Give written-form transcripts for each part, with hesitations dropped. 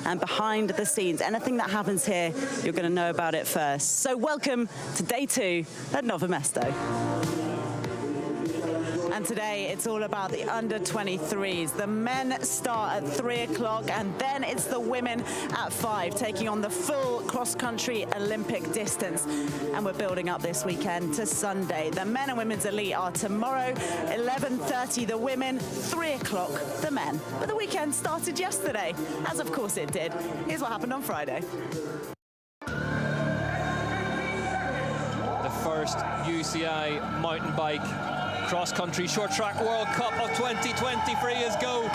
and behind the scenes. Anything that happens here, you're going to know about it first. So welcome to day 2 at Nove Mesto. And today it's all about the under-23s. The men start at 3 o'clock and then it's the women at 5, taking on the full cross-country Olympic distance. And we're building up this weekend to Sunday. The men and women's elite are tomorrow, 11:30 the women, 3 o'clock the men. But the weekend started yesterday, as of course it did. Here's what happened on Friday. The first UCI mountain bike cross-country short track World Cup of 2023 is go.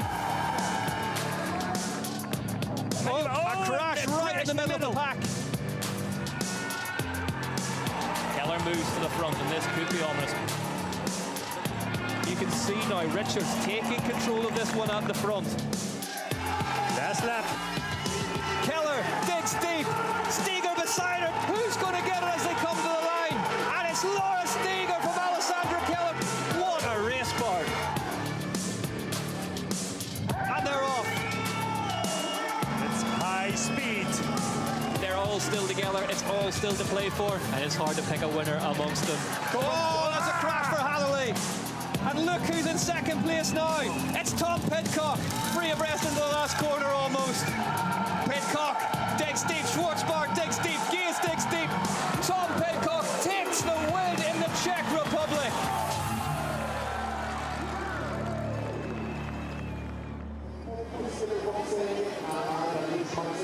A crash right in the middle of the pack. Keller moves to the front and this could be ominous. You can see now Richards taking control of this one at the front. Last lap. Keller digs deep. Steger beside her. Who's going to get it as they come to the line? And it's Laura Steger from Alessandra Keller. What a race bar. And they're off. It's high speed. They're all still together. It's all still to play for. And it's hard to pick a winner amongst them. Oh, that's a crash for Halloway. And look who's in second place now. It's Tom Pidcock. Free abreast into the last corner almost. Pidcock digs deep. Schwarzbach digs deep. Gaze digs deep. Tom Pidcock takes the win in the Czech Republic.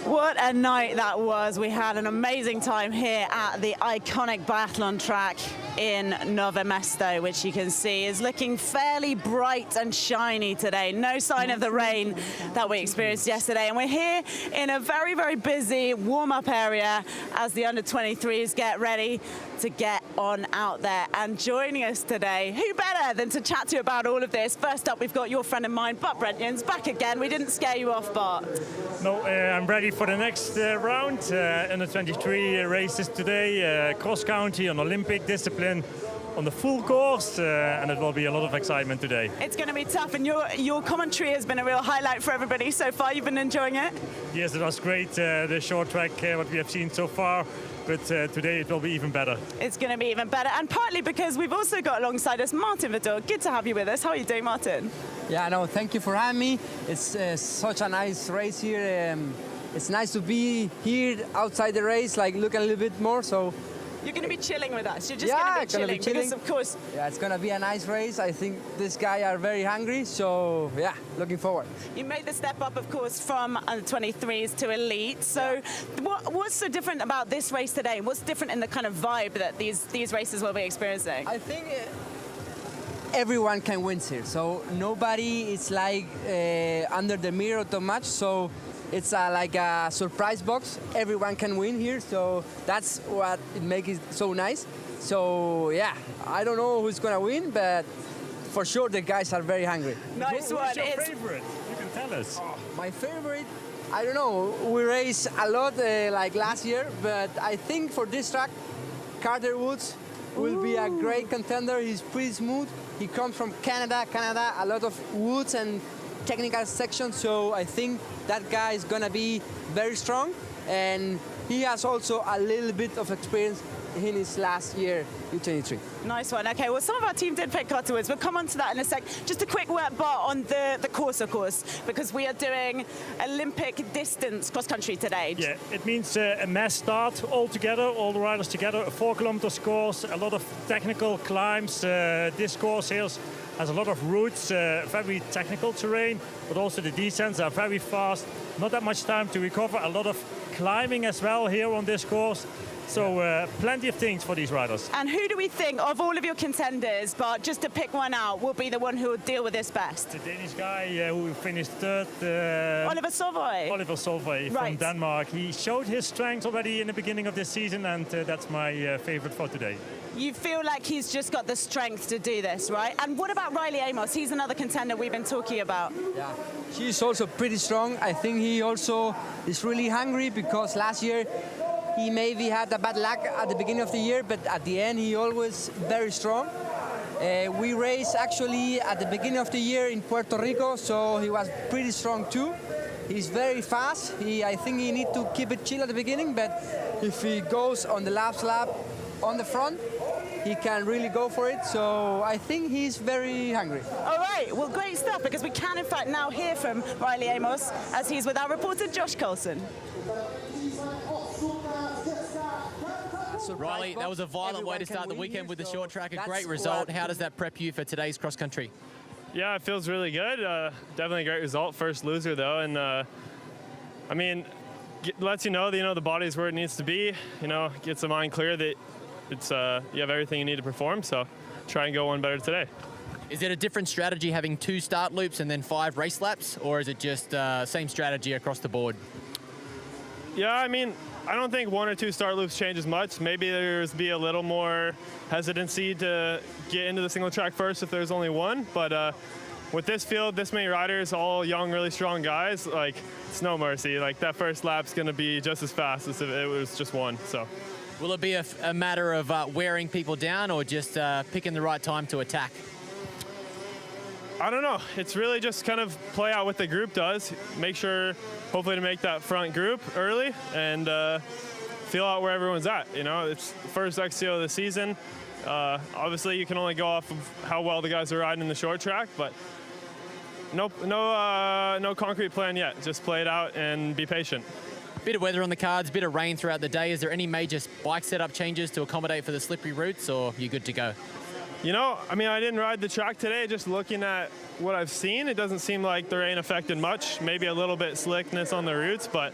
What a night that was. We had an amazing time here at the iconic biathlon track in Nove Mesto, which you can see is looking fairly bright and shiny today. No sign of the rain that we experienced yesterday. And we're here in a very, very busy warm-up area as the under-23s get ready to get on out there. And joining us today, who better than to chat to you about all of this? First up, we've got your friend of mine, Bart Brentjens, back again. We didn't scare you off, Bart. No, I'm ready for the next round. Under 23 races today, cross-country on Olympic discipline on the full course, and it will be a lot of excitement today. It's going to be tough, and your commentary has been a real highlight for everybody so far. You've been enjoying it? Yes, it was great, the short track, what we have seen so far. But today it will be even better. It's going to be even better, and partly because we've also got alongside us Martin Vidal. Good to have you with us. How are you doing, Martin? Yeah, no, thank you for having me. It's such a nice race here. It's nice to be here outside the race, like looking a little bit more. So you're going to be chilling with us. You're just going to be chilling because, of course. Yeah, it's going to be a nice race. I think these guys are very hungry. So yeah, looking forward. You made the step up, of course, from under-23s to elite. So what's so different about this race today? What's different in the kind of vibe that these races will be experiencing? I think everyone can win here. So nobody is like under the mirror too much. So it's like a surprise box. Everyone can win here, so that's what it makes it so nice. So yeah, I don't know who's gonna win, but for sure the guys are very hungry. Nice one. What's your favorite? You can tell us. My favorite? I don't know. We raced a lot like last year, but I think for this track, Carter Woods will be a great contender. He's pretty smooth. He comes from Canada, a lot of woods and technical section, so I think that guy is gonna be very strong, and he has also a little bit of experience in his last year, U23. Nice one. Okay, well, some of our team did pick Carter Woods. We'll come on to that in a sec. Just a quick word, Bart, on the course, of course, because we are doing Olympic distance cross-country today. Yeah, it means a mass start all together, all the riders together, a 4 kilometers course, a lot of technical climbs. This course here has a lot of routes, very technical terrain, but also the descents are very fast. Not that much time to recover. A lot of climbing as well here on this course. So plenty of things for these riders. And who do we think, of all of your contenders, but just to pick one out, will be the one who will deal with this best? The Danish guy who finished third. Oliver Solvay. Oliver Solvay from Denmark. He showed his strength already in the beginning of this season, and that's my favorite for today. You feel like he's just got the strength to do this, right? And what about Riley Amos? He's another contender we've been talking about. Yeah, he's also pretty strong. I think he also is really hungry because last year he maybe had a bad luck at the beginning of the year, but at the end he always very strong. We raced actually at the beginning of the year in Puerto Rico, so he was pretty strong too. He's very fast. I think he need to keep it chill at the beginning, but if he goes on the last lap on the front, he can really go for it. So I think he's very hungry. All right, well, great stuff, because we can, in fact, now hear from Riley Amos as he's with our reporter, Josh Coulson. Riley, that was a violent way to start the weekend with the short track. A great result. How does that prep you for today's cross country? Yeah, it feels really good. Definitely a great result. First loser, though. And, I mean, lets you know the body's where it needs to be. Gets the mind clear that it's you have everything you need to perform. So try and go one better today. Is it a different strategy having 2 start loops and then 5 race laps? Or is it just same strategy across the board? Yeah, I mean, I don't think 1 or 2 start loops changes much. Maybe there's be a little more hesitancy to get into the single track first if there's only one. But with this field, this many riders, all young, really strong guys, like, it's no mercy. Like, that first lap's going to be just as fast as if it was just one. So, will it be a matter of wearing people down or just picking the right time to attack? I don't know. It's really just kind of play out what the group does. Make sure, hopefully, to make that front group early and feel out where everyone's at. It's the first XCO of the season. Obviously, you can only go off of how well the guys are riding in the short track, but no concrete plan yet. Just play it out and be patient. Bit of weather on the cards, bit of rain throughout the day. Is there any major bike setup changes to accommodate for the slippery routes, or you good to go? I mean, I didn't ride the track today. Just looking at what I've seen, it doesn't seem like the rain affected much. Maybe a little bit slickness on the routes, but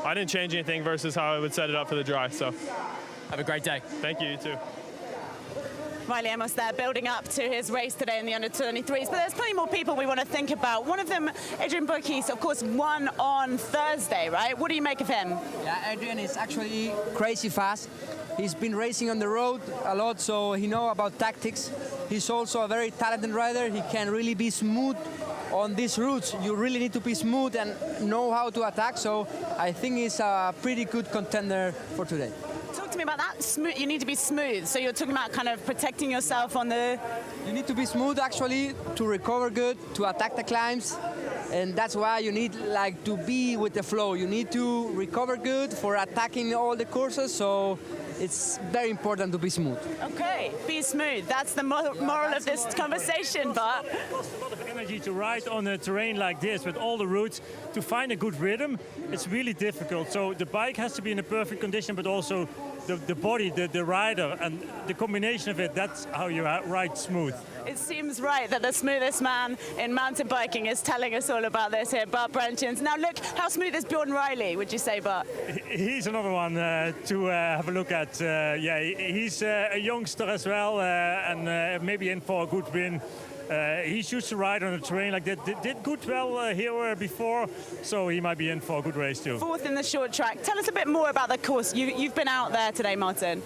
I didn't change anything versus how I would set it up for the dry. So, have a great day. Thank you. You too. Riley Amos there, building up to his race today in the under-23s. But there's plenty more people we want to think about. One of them, Adrian Bourquis, of course, won on Thursday, right? What do you make of him? Yeah, Adrian is actually crazy fast. He's been racing on the road a lot, so he knows about tactics. He's also a very talented rider. He can really be smooth on these routes. You really need to be smooth and know how to attack. So I think he's a pretty good contender for today. Talk to me about that. You need to be smooth. So you're talking about kind of protecting yourself on the... You need to be smooth, actually, to recover good, to attack the climbs. And that's why you need to be with the flow. You need to recover good for attacking all the courses. So it's very important to be smooth. Okay, be smooth. That's the moral of this conversation, but... It costs a lot of energy to ride on a terrain like this with all the routes. To find a good rhythm, it's really difficult. So the bike has to be in a perfect condition, but also the body, the rider, and the combination of it, that's how you ride smooth. It seems right that the smoothest man in mountain biking is telling us all about this here, Bart Brentjens. Now look, how smooth is Bjorn Riley, would you say, Bart? He's another one to have a look at. Yeah, he's a youngster as well, and maybe in for a good win. He's used to ride on a terrain like that. Did good well here before, so he might be in for a good race too. 4th in the short track. Tell us a bit more about the course. You've been out there today, Martin.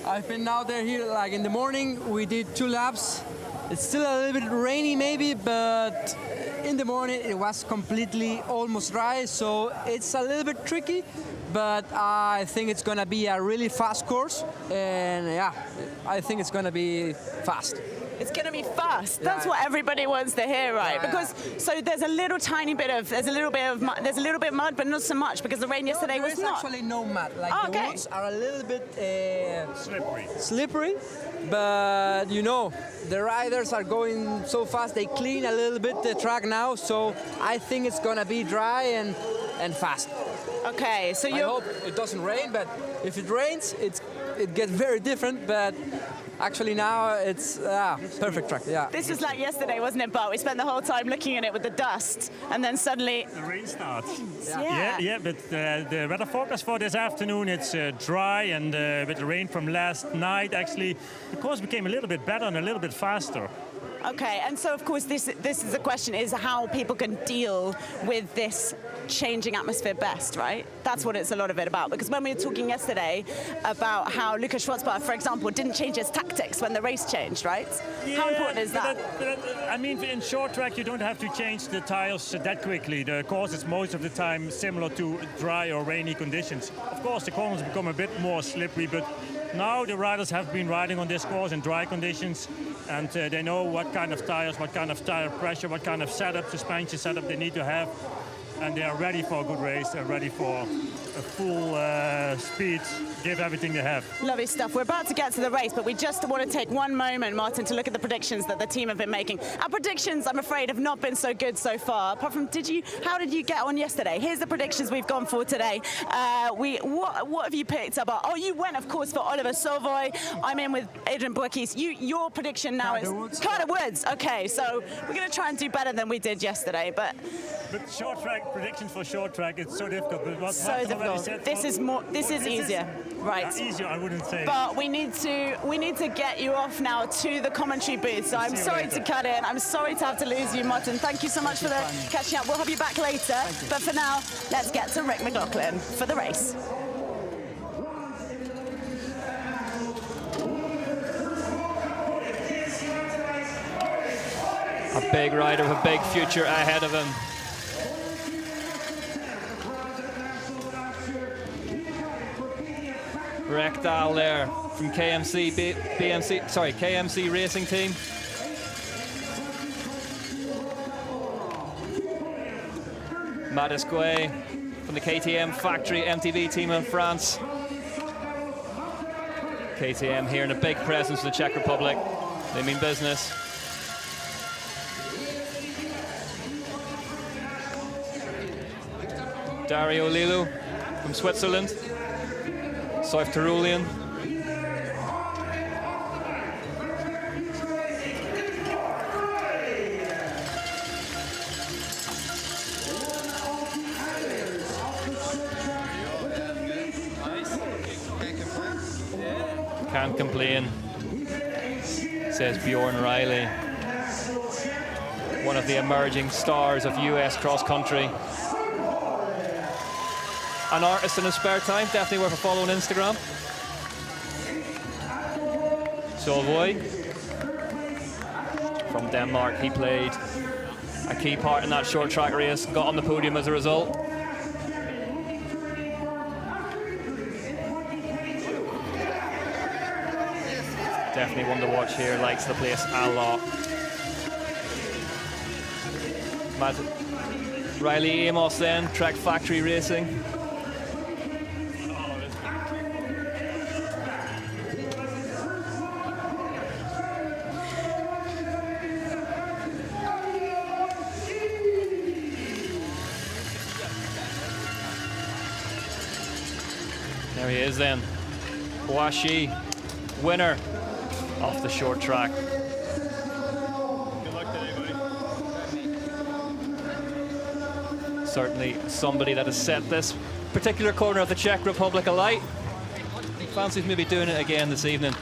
I've been out there here in the morning. We did 2 laps. It's still a little bit rainy maybe, but in the morning it was completely almost dry, so it's a little bit tricky, but I think it's gonna be a really fast course, and yeah, I think it's gonna be fast. It's going to be fast. That's what everybody wants to hear, right? Because so there's a little bit mud, but not so much because the rain yesterday was not. There's actually no mud. The woods are a little bit slippery, but the riders are going so fast. They clean a little bit the track now, so I think it's gonna be dry and fast. Okay, so I hope it doesn't rain, but if it rains, it gets very different. But actually now it's perfect track. Yeah. This was like yesterday, wasn't it, Bart? We spent the whole time looking at it with the dust, and then suddenly the rain starts. Yeah, but the weather forecast for this afternoon, it's dry, and with the rain from last night, actually, the course became a little bit better and a little bit faster. Okay, and so of course this is the question, is how people can deal with this changing atmosphere best, right? That's what it's a lot of it about. Because when we were talking yesterday about how Lukas Schwarzbach, for example, didn't change his tactics when the race changed, right? Yeah, how important is that? I mean, in short track, you don't have to change the tires that quickly. The course is most of the time similar to dry or rainy conditions. Of course, the corners become a bit more slippery, but now the riders have been riding on this course in dry conditions, and they know what kind of tires, what kind of tire pressure, what kind of setup, suspension setup they need to have. and they are ready for a good race and ready for a full speed, give everything they have. Lovely stuff. We're about to get to the race, but we just want to take one moment, Martin, to look at the predictions that the team have been making. Our predictions, I'm afraid, have not been so good so far. Apart from, how did you get on yesterday? Here's the predictions we've gone for today. What have you picked up? Oh, you went, of course, for Oliver Savoy. I'm in with Adrian Bourkis. Your prediction now is Carter Woods. Okay, so we're going to try and do better than we did yesterday, but short track predictions for short track, it's so difficult. But what so difficult. This is easier, right? Easier, I wouldn't say. But we need to get you off now to the commentary booth. So I'm sorry to cut in. I'm sorry to have to lose you, Martin. Thank you so much for the catching up. We'll have you back later. But for now, let's get to Rick McLaughlin for the race. A big rider with a big future ahead of him. Rekdal there from KMC Racing Team. Madisque from the KTM Factory MTB team in France. KTM here in a big presence for the Czech Republic. They mean business. Dario Lilu from Switzerland. Soif Tyrolean. Can't complain, says Bjorn Riley. One of the emerging stars of US cross country. An artist in his spare time, definitely worth a follow on Instagram. Solvoy from Denmark, he played a key part in that short track race, got on the podium as a result. Definitely one to watch here, likes the place a lot. Riley Amos then, Trek Factory Racing. There he is then, Boashi, winner off the short track. Good luck today, buddy. Certainly somebody that has set this particular corner of the Czech Republic alight. Fancies maybe doing it again this evening.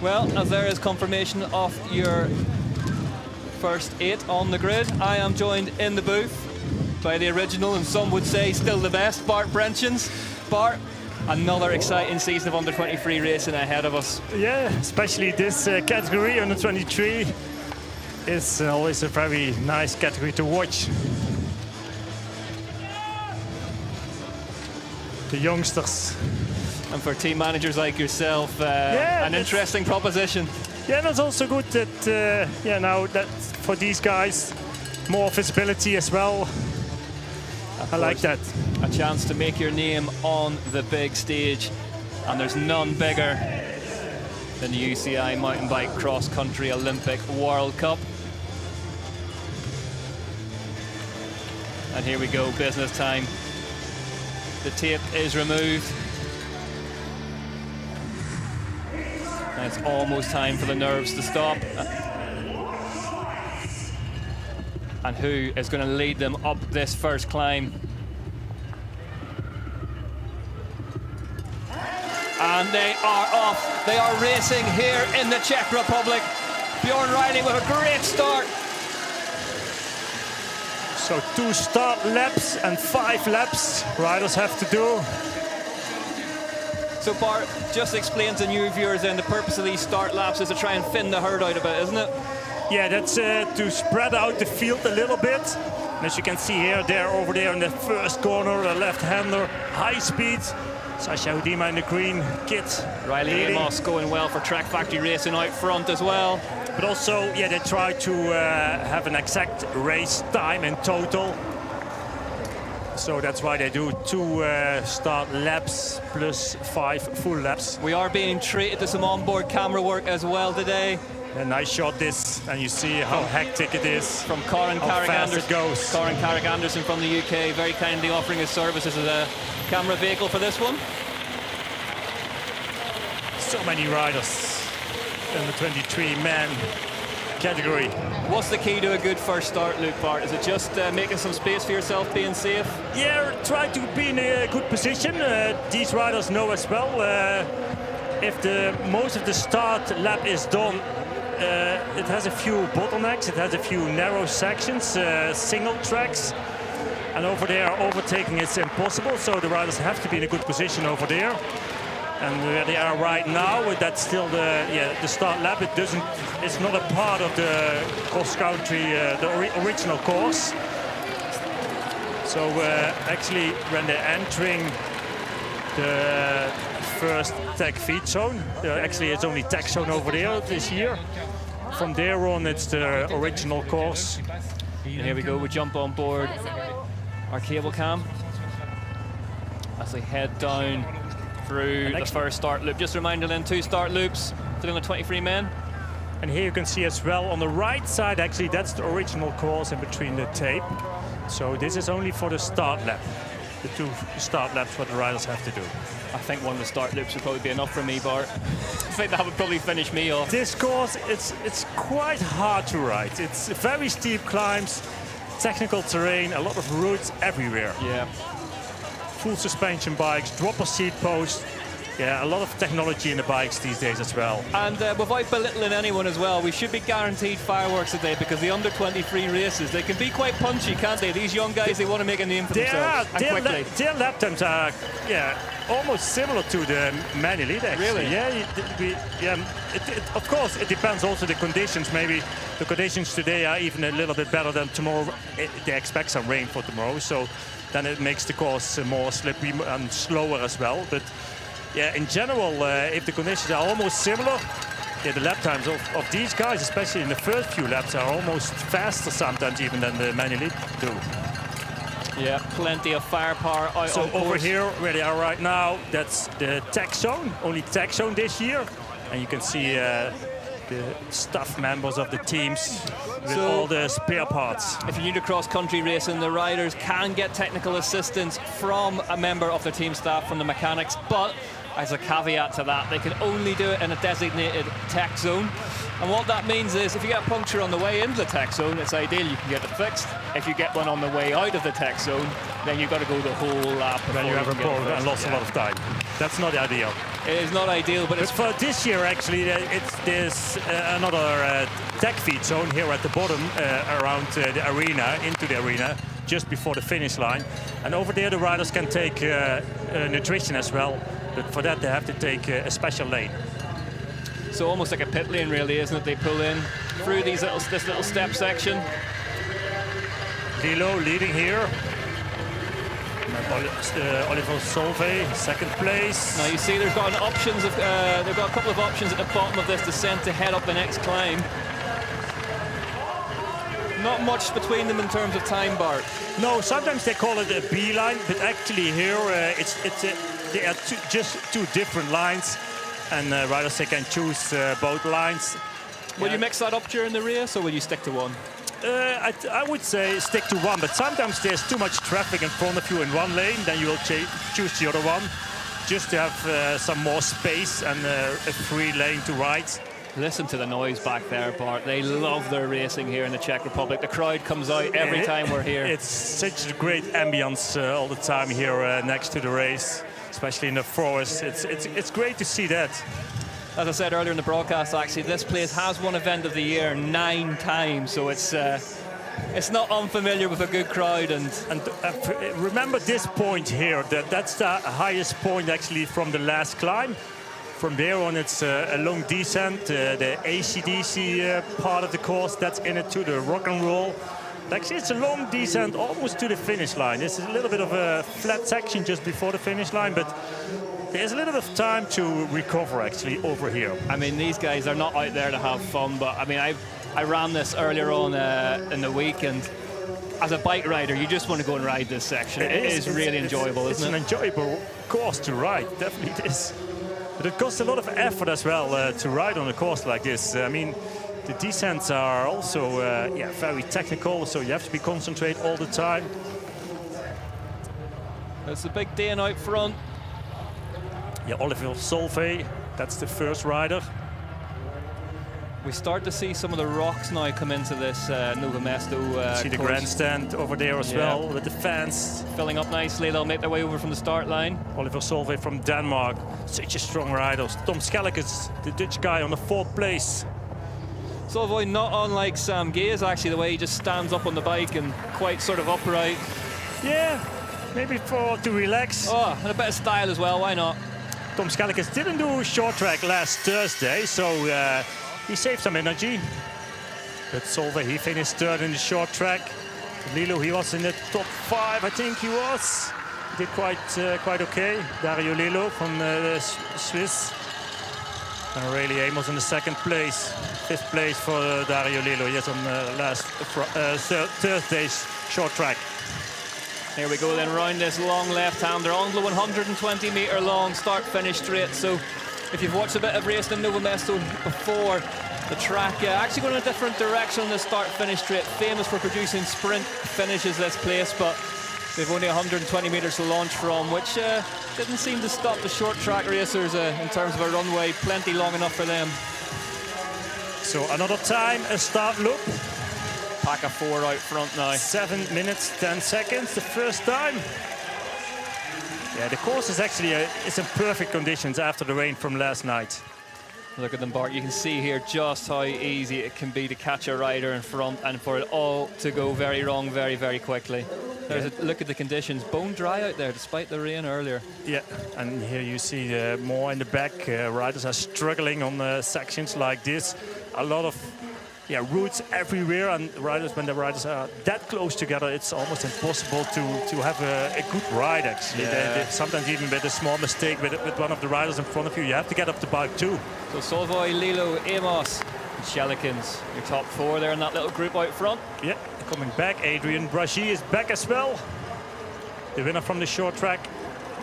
Well, as there is confirmation of your first 8 on the grid, I am joined in the booth by the original, and some would say still the best, Bart Brenchens. Bart, another exciting season of under-23 racing ahead of us. Yeah, especially this category, under-23, is always a very nice category to watch. The youngsters. And for team managers like yourself, an interesting proposition. Yeah, that's also good that, now that for these guys, more visibility as well. I like that. A chance to make your name on the big stage, and there's none bigger than the UCI Mountain Bike Cross Country Olympic World Cup. And here we go, business time. The tape is removed. And it's almost time for the nerves to stop. And who is going to lead them up this first climb? And they are off. They are racing here in the Czech Republic. Bjorn Riley with a great start. So 2 start laps and 5 laps riders have to do. So Bart, just explain to new viewers then the purpose of these start laps is to try and thin the herd out a bit, isn't it? Yeah, that's to spread out the field a little bit. And as you can see here, over there in the first corner, a left-hander, high speed. Sasha Udima in the green kit. Riley Amos going well for Trek Factory Racing out front as well. But also, yeah, they try to have an exact race time in total. So that's why they do 2 start laps plus 5 full laps. We are being treated to some onboard camera work as well today. A nice shot this, and you see how hectic it is. From Corin how Carrick fast Anderson. it goes. Corin Carrick Anderson from the UK, very kindly offering his services as a camera vehicle for this one. So many riders in the 23 man category. What's the key to a good first start, Luke Bart? Is it just making some space for yourself, being safe? Yeah, try to be in a good position. These riders know as well. If most of the start lap is done, it has a few bottlenecks, it has a few narrow sections, single tracks. And over there, overtaking is impossible, so the riders have to be in a good position over there. And where they are right now, that's still the start lap. It's not a part of the cross country, the original course. So actually, when they're entering the first tech feed zone, actually it's only tech zone over there this year. From there on, it's the original course. And here we go. We jump on board our cable cam as they head down through the first start loop. Just reminding them, 2 start loops for the 23 men. And here you can see as well on the right side, actually that's the original course in between the tape. So this is only for the start lap. The 2 start laps what the riders have to do. I think one of the start loops would probably be enough for me, Bart. I think that would probably finish me off. This course, it's quite hard to ride. It's very steep climbs, technical terrain, a lot of roots everywhere. Yeah. Full suspension bikes, dropper seat posts. Yeah, a lot of technology in the bikes these days as well. And without belittling anyone as well, we should be guaranteed fireworks today, because the under-23 races, they can be quite punchy, can't they? These young guys, they want to make a name for themselves, and quickly. Their lap times are, yeah, almost similar to the man elite, actually. Really? Yeah, of course, it depends also the conditions. Maybe the conditions today are even a little bit better than tomorrow. They expect some rain for tomorrow, so then it makes the course more slippery and slower as well. But yeah, in general, if the conditions are almost similar, yeah, the lap times of these guys, especially in the first few laps, are almost faster sometimes even than the man elite do. Yeah, plenty of firepower out So on over course. here, where they are right now, that's the tech zone, only tech zone this year. And you can see the staff members of the teams with all the spare parts. If you're new to cross-country racing, the riders can get technical assistance from a member of the team staff, from the mechanics, but as a caveat to that, they can only do it in a designated tech zone. And what that means is, if you get a puncture on the way into the tech zone, it's ideal you can get it fixed. If you get one on the way out of the tech zone, then you've got to go the whole lap. Then you have a problem and lost a lot of time. That's not ideal. It is not ideal, but it's... for this year, actually, there's another tech feed zone here at the bottom around the arena, into the arena, just before the finish line. And over there, the riders can take nutrition as well. But for that, they have to take a special lane. So almost like a pit lane, really, isn't it? They pull in through this little step section. Lilo leading here. Oliver Solvay, second place. Now you see they've got they've got a couple of options at the bottom of this descent to head up the next climb. Not much between them in terms of time, Bart. No, sometimes they call it a B line, but actually here they are just 2 different lines, and riders they can choose both lines. Will you mix that up during the race, or will you stick to one? I would say stick to one, but sometimes there's too much traffic in front of you in one lane, then you will choose the other one, just to have some more space and a free lane to ride. Listen to the noise back there, Bart. They love their racing here in the Czech Republic. The crowd comes out every time we're here. It's such a great ambience all the time here next to the race, especially in the forest. It's great to see that. As I said earlier in the broadcast, actually, this place has won event of the year 9 times, so it's not unfamiliar with a good crowd. And remember this point here, that's the highest point actually from the last climb. From there on, it's a long descent, the AC/DC part of the course, that's in it to the rock and roll. Actually, it's a long descent almost to the finish line. This is a little bit of a flat section just before the finish line, but There's a little bit of time to recover actually over here. I mean, these guys are not out there to have fun, but I mean, I ran this earlier on in the week, and as a bike rider, you just want to go and ride this section. It is really enjoyable, isn't it? It's an enjoyable course to ride, definitely it is. But it costs a lot of effort as well to ride on a course like this. I mean, the descents are also very technical, so you have to be concentrate all the time. There's the big Dane out front. Yeah, Oliver Solveig, that's the first rider. We start to see some of the rocks now come into this Nove Mesto See the course. grandstand over there as well, with the fans. Filling up nicely, they'll make their way over from the start line. Oliver Solveig from Denmark, such a strong rider. Tom Schelkes, the Dutch guy, on the 4th place. Solveig, not unlike Sam Gaze, actually, the way he just stands up on the bike and quite sort of upright. Yeah, maybe to relax. Oh, and a bit of style as well, why not? Tom Schelkes didn't do short track last Thursday, so he saved some energy. But Solveig, he finished 3rd in the short track. Lilo, he was in the top 5, I think he was. He did quite okay. Dario Lilo from Swiss. And Rayleigh Amos in the 2nd place. 5th place for Dario Lilo. Yes, on last Thursday's short track. Here we go then, round this long left-hander onto the 120-metre long start-finish straight. So if you've watched a bit of racing in Nove Mesto before, the track actually going in a different direction on the start-finish straight. Famous for producing sprint finishes, this place, but they've only 120 metres to launch from, which didn't seem to stop the short track racers in terms of a runway. Plenty long enough for them. So another time, a start loop. Pack of 4 out front now. 7 minutes, 10 seconds, the first time. Yeah, the course is actually it's in perfect conditions after the rain from last night. Look at them, Bart. You can see here just how easy it can be to catch a rider in front and for it all to go very wrong very, very quickly. There's a look at the conditions. Bone dry out there despite the rain earlier. Yeah, and here you see more in the back. Riders are struggling on sections like this. A lot of routes everywhere, and when the riders are that close together, it's almost impossible to have a good ride, actually. They sometimes even with a small mistake with one of the riders in front of you, you have to get up the bike too. So Solveig, Lilo, Amos and Schelkes, your top 4 there in that little group out front. Yeah, coming back, Adrian Brachy is back as well. The winner from the short track.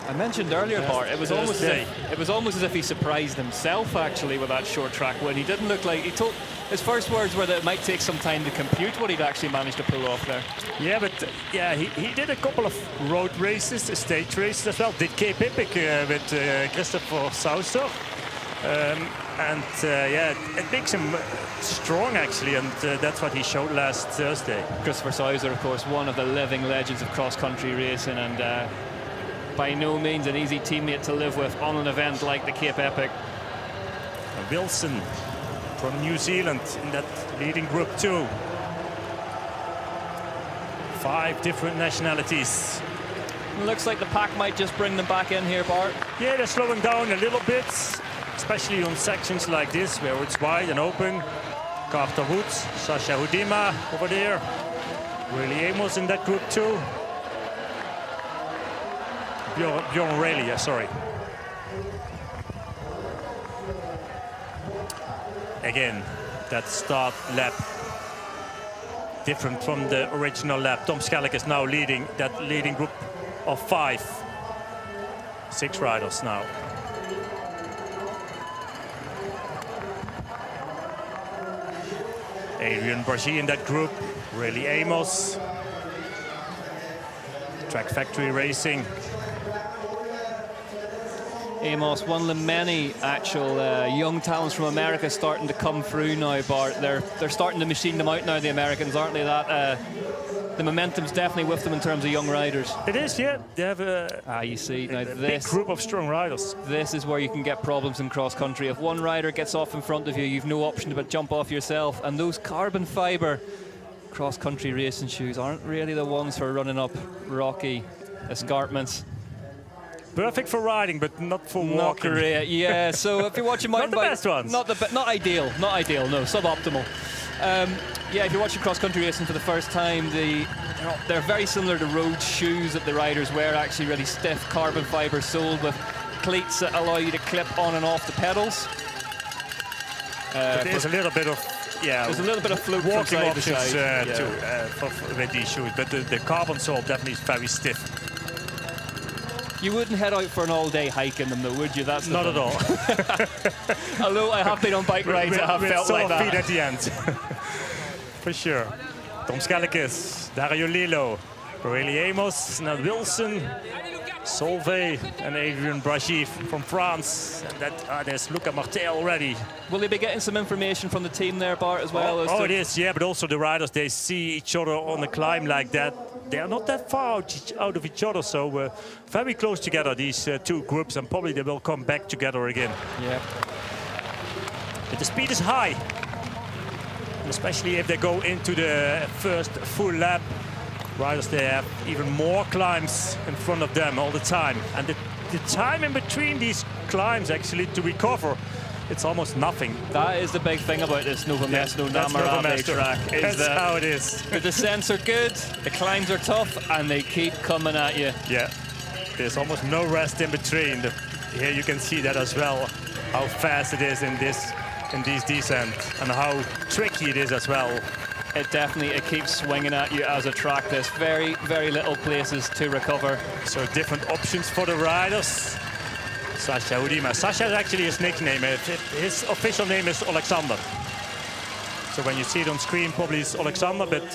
I mentioned earlier, Bart, it was almost as if he surprised himself actually with that short track win. He didn't look like, his first words were that it might take some time to compute what he'd actually managed to pull off there. Yeah, but he did a couple of road races, stage races as well. Did Cape Epic with Christopher Sauster. It makes him strong actually, and that's what he showed last Thursday. Christopher Sauster, of course, one of the living legends of cross-country racing, and by no means an easy teammate to live with on an event like the Cape Epic. Wilson from New Zealand in that leading group too. 5 different nationalities. Looks like the pack might just bring them back in here, Bart. Yeah, they're slowing down a little bit, especially on sections like this where it's wide and open. Carter Woods, Sasha Hudima over there. Rayleigh Amos in that group too. Bjorn Rayleigh, sorry. Again, that start lap different from the original lap. Tom Schelkes is now leading that leading group of 5. 6 riders now. Adrian Brachy in that group. Rayleigh Amos. Track Factory Racing. Amos, one of the many actual young talents from America starting to come through now, Bart. They're starting to machine them out now, the Americans, aren't they? That the momentum's definitely with them in terms of young riders. It is, yeah. They have a you see, now big group of strong riders. This is where you can get problems in cross-country. If one rider gets off in front of you, you've no option but jump off yourself. And those carbon fibre cross-country racing shoes aren't really the ones for running up rocky escarpments. Perfect for riding, but not for walking. Not great, yeah. So if you're watching mountain bike, not the best ones. Not ideal, no, suboptimal. Yeah, if you're watching cross-country racing for the first time, they're very similar to road shoes that the riders wear. Actually, really stiff carbon fibre soled with cleats that allow you to clip on and off the pedals. There's a little bit of, there's a little bit of float from walking side to options side. too with these shoes, but the carbon sole definitely is very stiff. You wouldn't head out for an all-day hike in them, though, would you? That's Not at all. Although I have been on bike rides that have felt like feet that. at the end. For sure. Tom Schellekes, Dario Lillo, Aurélie Amos, Ned Wilson, Solvay, and Adrien Bragi from France. And that there's Luca Martin already. Will they be getting some information from the team there, Bart, as well? Oh, it is, yeah, but also the riders, they see each other on the climb like that. They are not that far out of each other, so very close together, these two groups, and probably they will come back together again. Yeah. But the speed is high, and especially if they go into the first full lap. Riders, they have even more climbs in front of them all the time. And the time in between these climbs, actually, to recover, it's almost nothing. That is the big thing about this Nove Mesto That's Nove Morave Mesto. track. Is That's how it is. The descents are good, the climbs are tough, and they keep coming at you. Yeah, there's almost no rest in between. Here you can see that as well, how fast it is in these descents, and how tricky it is as well. It keeps swinging at you as a track. There's very, very little places to recover. So different options for the riders. Sasha Udima. Sasha is actually his nickname. His official name is Alexander. So when you see it on screen, probably it's Alexander, but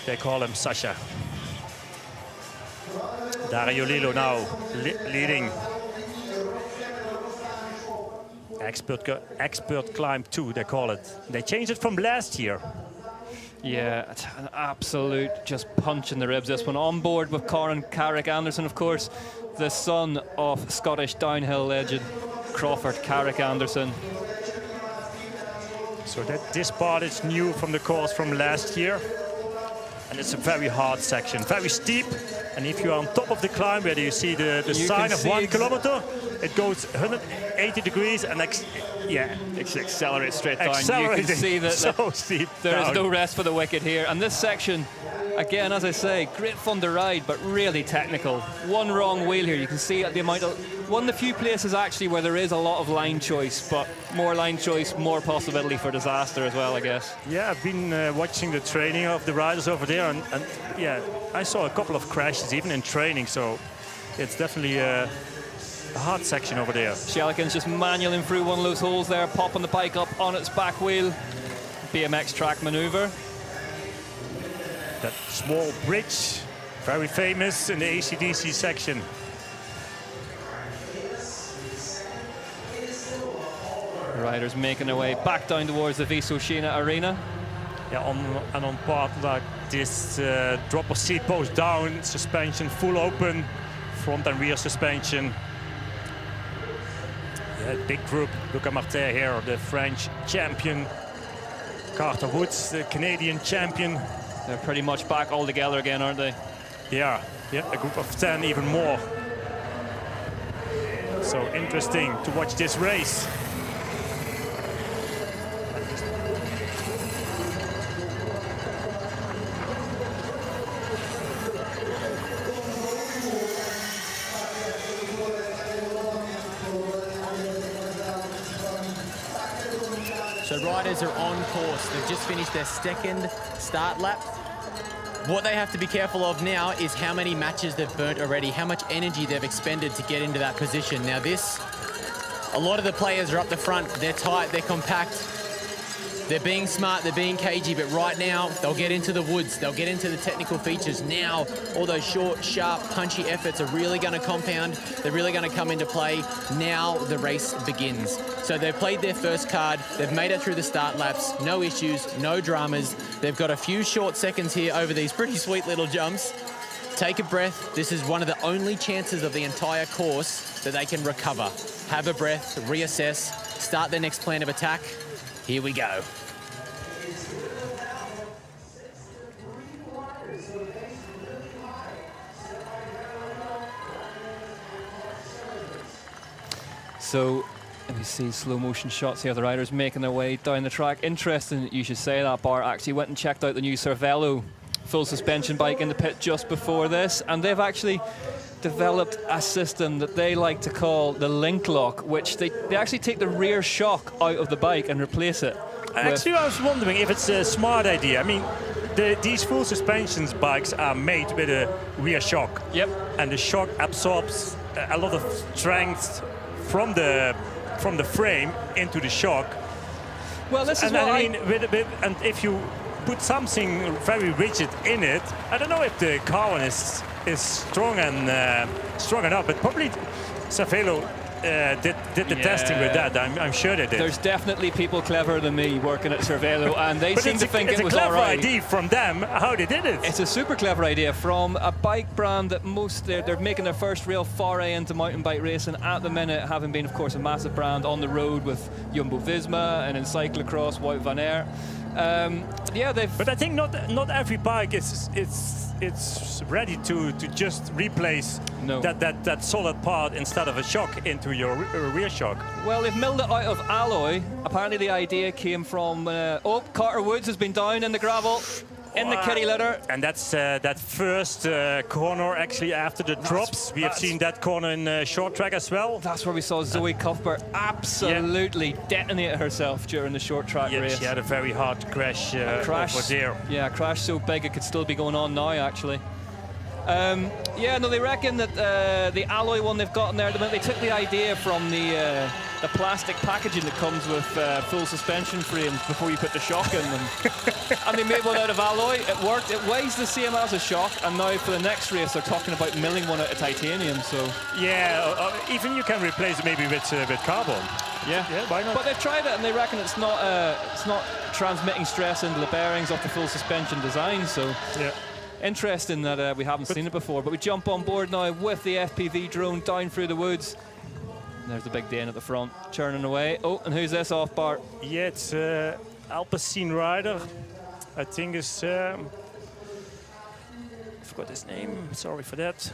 they call him Sasha. Dario Lillo now leading. Expert climb 2, they call it. They changed it from last year. Yeah, it's an absolute just punch in the ribs. This one on board with Carrick Anderson, of course, the son of Scottish downhill legend Crawford Carrick Anderson. So this part is new from the course from last year. And it's a very hard section, very steep. And if you're on top of the climb, where you see the sign of 1 kilometer, it goes 180 degrees and it accelerates straight down. Accelerating. You can see that so steep there down. is no rest for the wicked here. And this section, again, as I say, great fun to ride, but really technical. One wrong wheel here, you can see the amount of one of the few places actually where there is a lot of line choice, but more line choice, more possibility for disaster as well, I guess. Yeah, I've been watching the training of the riders over there, and yeah, I saw a couple of crashes even in training, so it's definitely a hard section over there. Schellekes just manualing through one of those holes there, popping the bike up on its back wheel. BMX track maneuver. That small bridge, very famous in the AC/DC section. Riders making their way back down towards the Vysočina arena. Yeah, on part like this, dropper seat post down, suspension full open, front and rear suspension. Yeah, big group. Luca Martin here, the French champion. Carter Woods, the Canadian champion. They're pretty much back all together again, aren't they? Yeah, a group of 10, even more. So interesting to watch this race. So riders are on course. They've just finished their second start lap. What they have to be careful of now is how many matches they've burnt already, how much energy they've expended to get into that position. Now a lot of the players are up the front. They're tight, they're compact. They're being smart, they're being cagey, but right now they'll get into the woods, they'll get into the technical features. Now all those short, sharp, punchy efforts are really going to compound. They're really going to come into play. Now the race begins. So they've played their first card, they've made it through the start laps, no issues, no dramas. They've got a few short seconds here over these pretty sweet little jumps. Take a breath. This is one of the only chances of the entire course that they can recover. Have a breath, reassess, start their next plan of attack. Here we go. So, let me see slow motion shots here. The riders making their way down the track. Interesting that you should say that, Bart. Actually went and checked out the new Cervelo full suspension bike in the pit just before this, and they've actually developed a system that they like to call the link lock, which they actually take the rear shock out of the bike and replace it. Actually, I was wondering if it's a smart idea. I mean, these full suspensions bikes are made with a rear shock. Yep. And the shock absorbs a lot of strength from the frame into the shock. Well, this is And what I mean, and if you put something very rigid in it, I don't know if the carbon is strong enough, but probably Cervelo did the testing with that. I'm sure they did. There's definitely people cleverer than me working at Cervelo, and they seem to think it was all It's a clever right. idea from them how they did it. It's a super clever idea from a bike brand that they're making their first real foray into mountain bike racing at the minute, having been, of course, a massive brand on the road with Jumbo-Visma and in cyclocross, Wout van Aert. But I think not every bike is ready to just replace that solid part instead of a shock into your rear shock. Well, they've milled it out of alloy. Apparently the idea came from Carter Woods has been down in the gravel in the kitty litter. And that's that first corner actually after the drops. We have seen that corner in short track as well. That's where we saw Zoe Cuthbert absolutely detonate herself during the short track race. She had a very hard crash over there. Yeah, a crash so big it could still be going on now, actually. They reckon that the alloy one they've got in there, they took the idea from the plastic packaging that comes with full suspension frames before you put the shock in them. And they made one out of alloy. It worked. It weighs the same as a shock, and now for the next race they're talking about milling one out of titanium. So even you can replace it maybe with carbon. Yeah, why not? But they've tried it and they reckon it's not transmitting stress into the bearings of the full suspension design. So interesting that we haven't seen it before. But we jump on board now with the FPV drone down through the woods. And there's the big Dane at the front, churning away. Oh, and who's this off, Bart? Yeah, it's Alpecin rider. I think it's... I forgot his name. Sorry for that.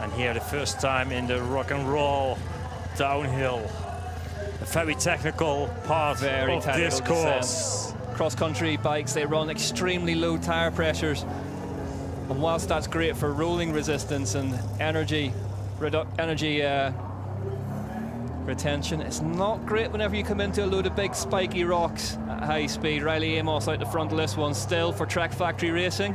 And here the first time in the rock and roll downhill. A very technical part of this course. Cross-country bikes, they run extremely low tire pressures. And whilst that's great for rolling resistance and energy retention, it's not great whenever you come into a load of big spiky rocks at high speed. Riley Amos out the front of this one still for Trek Factory Racing.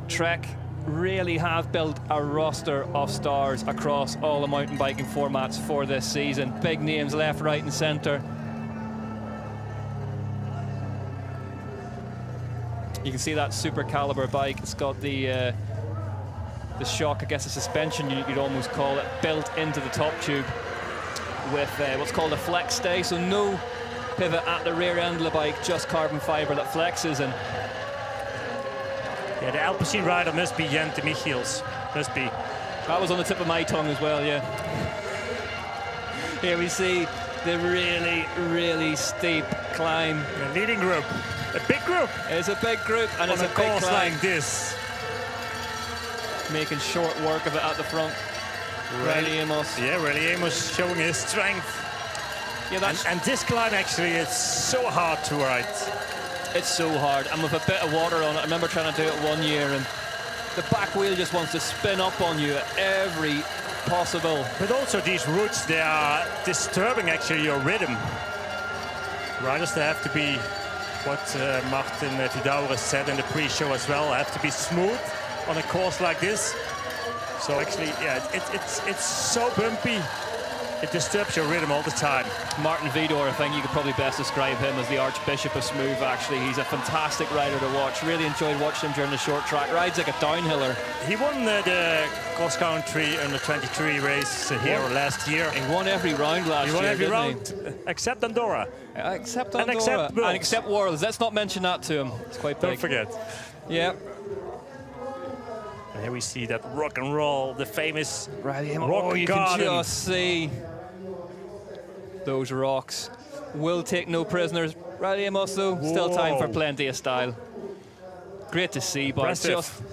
Trek really have built a roster of stars across all the mountain biking formats for this season. Big names left, right and centre. You can see that super caliber bike. It's got the shock, I guess a suspension you'd almost call it, built into the top tube with what's called a flex stay. So no pivot at the rear end of the bike, just carbon fibre that flexes. And yeah, the Alpecin rider must be Jente Michiels. Must be. That was on the tip of my tongue as well, yeah. Here we see the really, really steep climb. The leading group. A big group. It's a big group, and it's a big course climb. like this. Making short work of it at the front. Riley Amos. Yeah, Riley Amos showing his strength. Yeah, and this climb actually, it's so hard to ride. It's so hard, and with a bit of water on it. I remember trying to do it one year, and the back wheel just wants to spin up on you at every possible. But also these roots, they are disturbing actually your rhythm. Riders, they have to be, what Martin Vidauer said in the pre-show as well, have to be smooth on a course like this. So actually, yeah, it's so bumpy. It disturbs your rhythm all the time. Martin Vidor, I think you could probably best describe him as the Archbishop of Smooth, actually. He's a fantastic rider to watch. Really enjoyed watching him during the short track. Rides like a downhiller. He won the cross-country under 23 race here last year. He won every round last year, He won every round, except Andorra. Except Andorra. And except Worlds. And except Worlds. Let's not mention that to him. It's quite big. Don't forget. Yeah. And here we see that rock and roll, the famous rock you garden. can just see those rocks. Will take no prisoners. Riley Amos, though, still time for plenty of style. Great to see, but it's just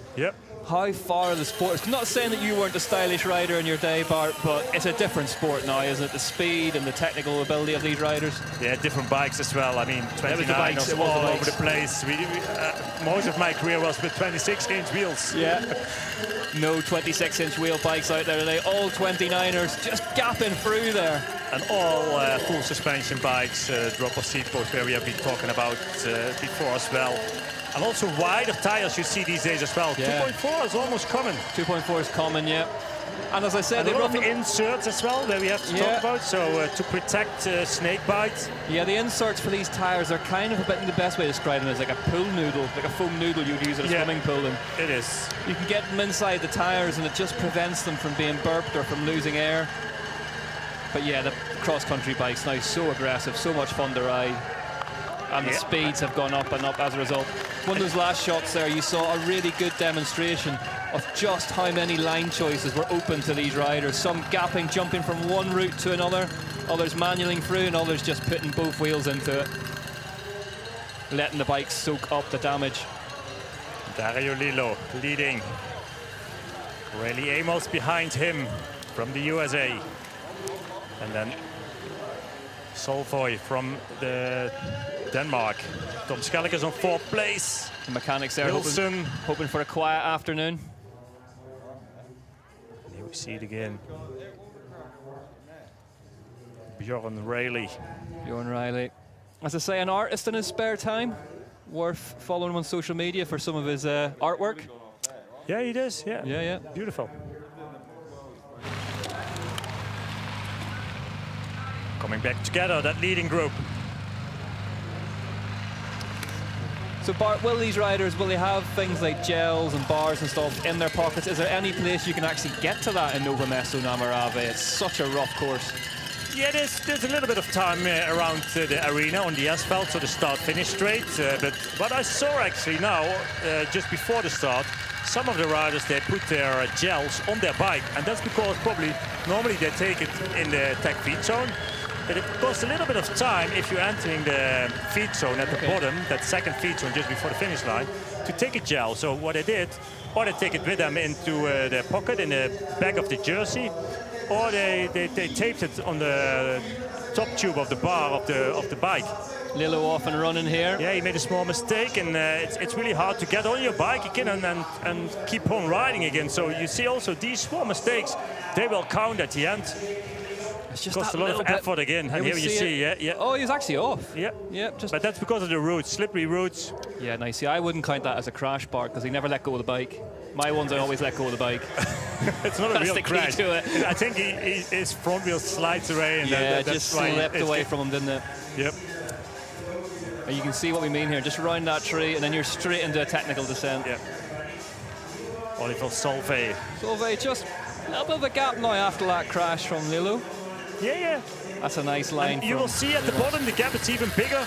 how far the sport is. Not saying that you weren't a stylish rider in your day, Bart, but it's a different sport now, isn't it? The speed and the technical ability of these riders. Yeah, different bikes as well. I mean, 29 all over the place. Most of my career was with 26-inch wheels. Yeah. No 26-inch wheel bikes out there today. All 29ers just gapping through there. And all full suspension bikes, drop-off seat posts, where we have been talking about before as well. And also wider tires you see these days as well. Yeah. 2.4 is almost common. 2.4 is common, yeah. And as I said, they run inserts as well that we have to talk about. So to protect snake bites. Yeah, the inserts for these tires are kind of a bit, the best way to describe them is like a pool noodle, like a foam noodle you'd use at a swimming pool. And it is. You can get them inside the tires and it just prevents them from being burped or from losing air. But yeah, the cross-country bike's now so aggressive, so much fun to ride. And the speeds have gone up and up as a result. One of those last shots there, you saw a really good demonstration of just how many line choices were open to these riders. Some gapping, jumping from one route to another, others manualing through, and others just putting both wheels into it, letting the bike soak up the damage. Dario Lillo leading. Riley Amos behind him from the USA. And then Solvoy from the Denmark. Tom Schellekes on 4th place. The mechanics there hoping for a quiet afternoon. And here we see it again. Bjorn Riley. Bjorn Riley. As I say, an artist in his spare time. Worth following him on social media for some of his artwork. Yeah, he does. Yeah. Yeah. Beautiful. Coming back together, that leading group. So Bart, will these riders, will they have things like gels and bars and stuff in their pockets? Is there any place you can actually get to that in Nove Mesto na Morave? It's such a rough course. Yeah, there's a little bit of time around the arena on the asphalt, so the start-finish straight. But what I saw actually now, just before the start, some of the riders, they put their gels on their bike. And that's because probably normally they take it in the tech feed zone. But it costs a little bit of time if you're entering the feed zone at the bottom, that second feed zone just before the finish line, to take a gel. So what they did, or they take it with them into their pocket in the back of the jersey, or they taped it on the top tube of the bar of the bike. Lillo off and running here. Yeah, he made a small mistake, and it's really hard to get on your bike again and keep on riding again. So you see also these small mistakes, they will count at the end. It's just cost a lot of effort again, and here you see, yeah. Oh, he was actually off. Yeah, but that's because of the roots, slippery roots. Yeah, nice. See, I wouldn't count that as a crash, Bart, because he never let go of the bike. My ones, I always let go of the bike. It's not a real crash. To it. I think his front wheel slides away, and yeah, just slipped away from him, didn't it? Yep. And you can see what we mean here. Just round that tree, and then you're straight into a technical descent. Yeah. Oliver Solveig. Solveig, just a little bit of a gap now after that crash from Lillo. Yeah. That's a nice line. And you will see at the bottom the gap is even bigger.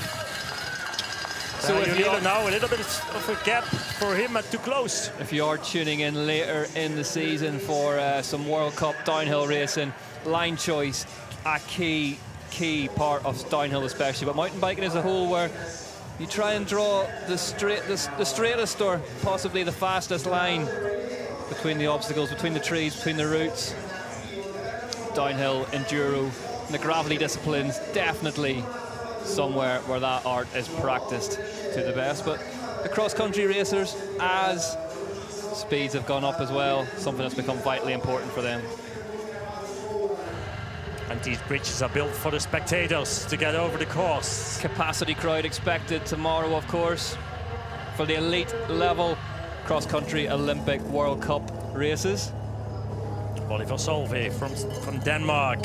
So if you're now a little bit of a gap for him too close. If you are tuning in later in the season for some World Cup downhill racing, line choice a key part of downhill especially, but mountain biking as a whole, where you try and draw the straightest or possibly the fastest line between the obstacles, between the trees, between the routes. Downhill, enduro, and the gravelly disciplines, definitely somewhere where that art is practiced to the best. But the cross-country racers, as speeds have gone up as well, something that's become vitally important for them. And these bridges are built for the spectators to get over the course. Capacity crowd expected tomorrow, of course, for the elite level cross-country Olympic World Cup races. Oliver Solveig from Denmark.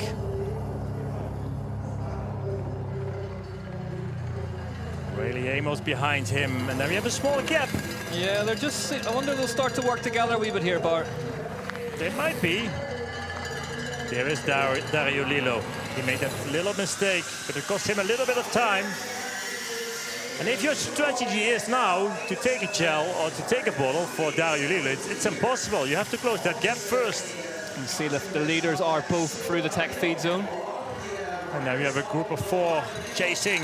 Riley Amos behind him, and then we have a small gap. Yeah, they're just, I wonder if they'll start to work together a wee bit here, Bart. They might be. There is Dario Lillo. He made that little mistake, but it cost him a little bit of time. And if your strategy is now to take a gel or to take a bottle for Dario Lillo, it's impossible. You have to close that gap first. You see the leaders are both through the tech feed zone. And now we have a group of 4 chasing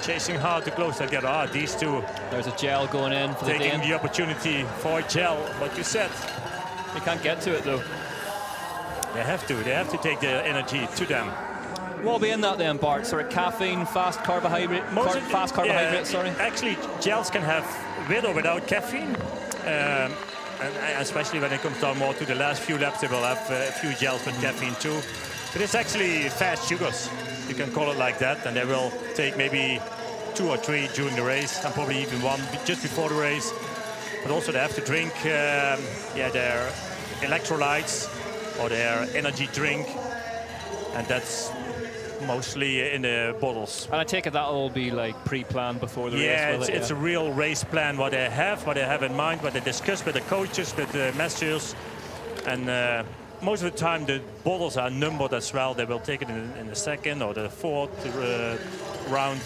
chasing hard to close that gap. These two There's a gel going in for the taking Dane. the opportunity for a gel, like you said. They can't get to it though. They have to take the energy to them. What will be in that then, Bart? Sort of caffeine, fast carbohydrate, sorry. Actually, gels can have with or without caffeine. And especially when it comes down more to the last few laps, they will have a few gels with caffeine too. But it's actually fast sugars, you can call it like that, and they will take maybe 2 or 3 during the race, and probably even 1 just before the race. But also they have to drink their electrolytes or their energy drink, and that's mostly in the bottles. And I take it that'll all be like pre-planned before the race, Yeah, will it? it's a real race plan, what they have in mind, what they discuss with the coaches, with the masters. And most of the time the bottles are numbered as well. They will take it in the second or the fourth round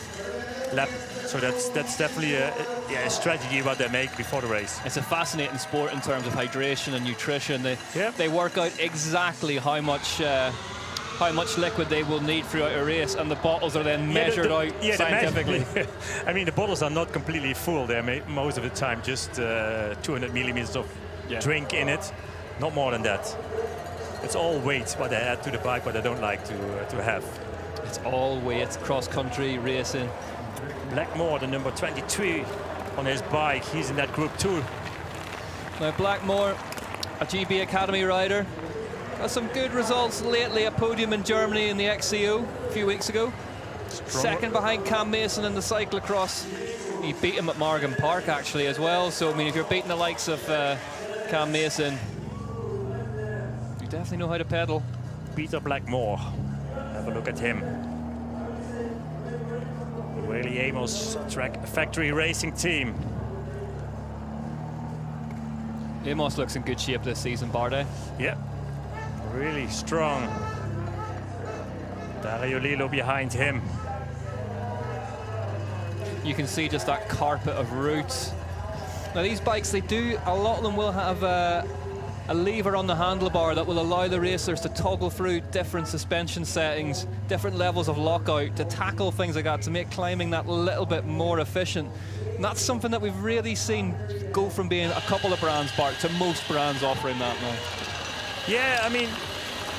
lap. So that's definitely a strategy what they make before the race. It's a fascinating sport in terms of hydration and nutrition. They work out exactly how much liquid they will need throughout a race, and the bottles are then measured out scientifically. I mean, the bottles are not completely full. They're most of the time just 200 milliliters of drink in it, not more than that. It's all weight what they add to the bike, what they don't like to have. It's all weight, cross-country racing. Blackmore, the number 23 on his bike, he's in that group too. Now Blackmore, a GB Academy rider, got some good results lately. A podium in Germany in the XCO a few weeks ago. Second behind Cam Mason in the cyclocross. He beat him at Morgan Park actually as well. So I mean, if you're beating the likes of Cam Mason, you definitely know how to pedal. Peter Blackmore, have a look at him. Whaley Amos Track Factory Racing Team. Amos looks in good shape this season, Bardet. Yeah, really strong. Dario Lilo behind him. You can see just that carpet of roots. Now these bikes, a lot of them will have a lever on the handlebar that will allow the racers to toggle through different suspension settings, different levels of lockout, to tackle things like that, to make climbing that little bit more efficient. And that's something that we've really seen go from being a couple of brands, Bart, to most brands offering that now. Yeah, I mean,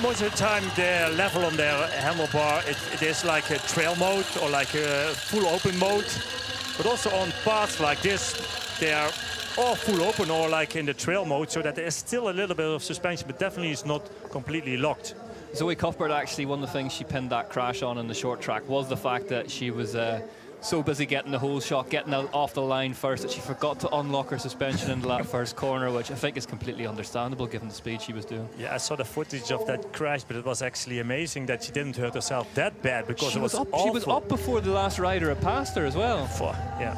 most of the time their level on their handlebar, it is like a trail mode or like a full open mode. But also on parts like this, they are all full open or like in the trail mode, so that there's still a little bit of suspension, but definitely it's not completely locked. Zoe Cuthbert, actually, one of the things she pinned that crash on in the short track was the fact that she was so busy getting the whole shot, getting out off the line first, that she forgot to unlock her suspension into that first corner, which I think is completely understandable given the speed she was doing. Yeah, I saw the footage of that crash, but it was actually amazing that she didn't hurt herself that bad, because it was awful. She was up before the last rider had passed her as well. Yeah.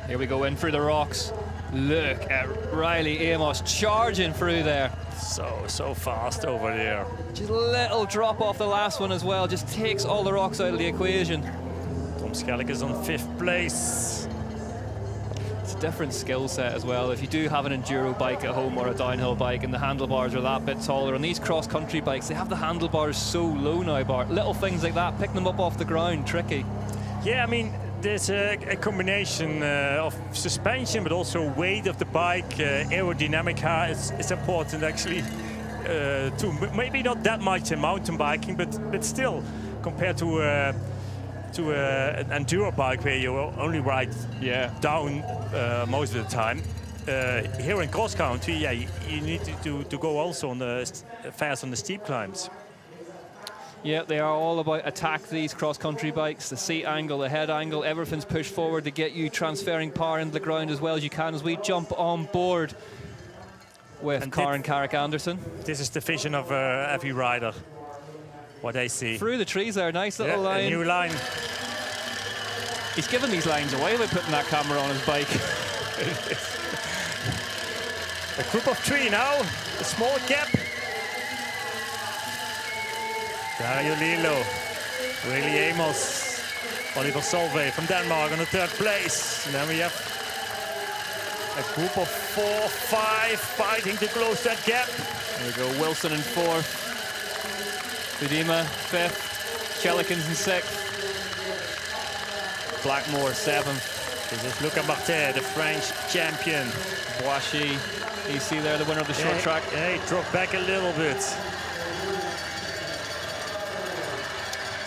Here we go in through the rocks. Look at Riley Amos charging through there. So fast over there. Just a little drop off the last one as well. Just takes all the rocks out of the equation. Tom Skellick is on 5th place. It's a different skill set as well. If you do have an enduro bike at home or a downhill bike and the handlebars are that bit taller, on these cross-country bikes, they have the handlebars so low now, Bart. Little things like that, picking them up off the ground, tricky. Yeah, I mean, there's a combination of suspension, but also weight of the bike, aerodynamic. It's important actually too. Maybe not that much in mountain biking, but still, compared to an enduro bike where you only ride down most of the time. Here in cross country, you need to go also on fast on the steep climbs. Yeah, they are all about attack, these cross-country bikes. The seat angle, the head angle, everything's pushed forward to get you transferring power into the ground as well as you can as we jump on board with Karen Carrick Anderson. This is the vision of every rider, what they see. Through the trees there, nice little line. A new line. He's giving these lines away by putting that camera on his bike. A group of 3 now, a small gap. Dario Lilo, Willy Amos, Oliver Solveig from Denmark on the 3rd place. And then we have a group of 4, 5 fighting to close that gap. There we go, Wilson in 4th, Budima 5th, Chelikins in 6th. Blackmore 7th. This is Luca Martin, the French champion. Boishy, you see there, the winner of the short track. Yeah, he dropped back a little bit.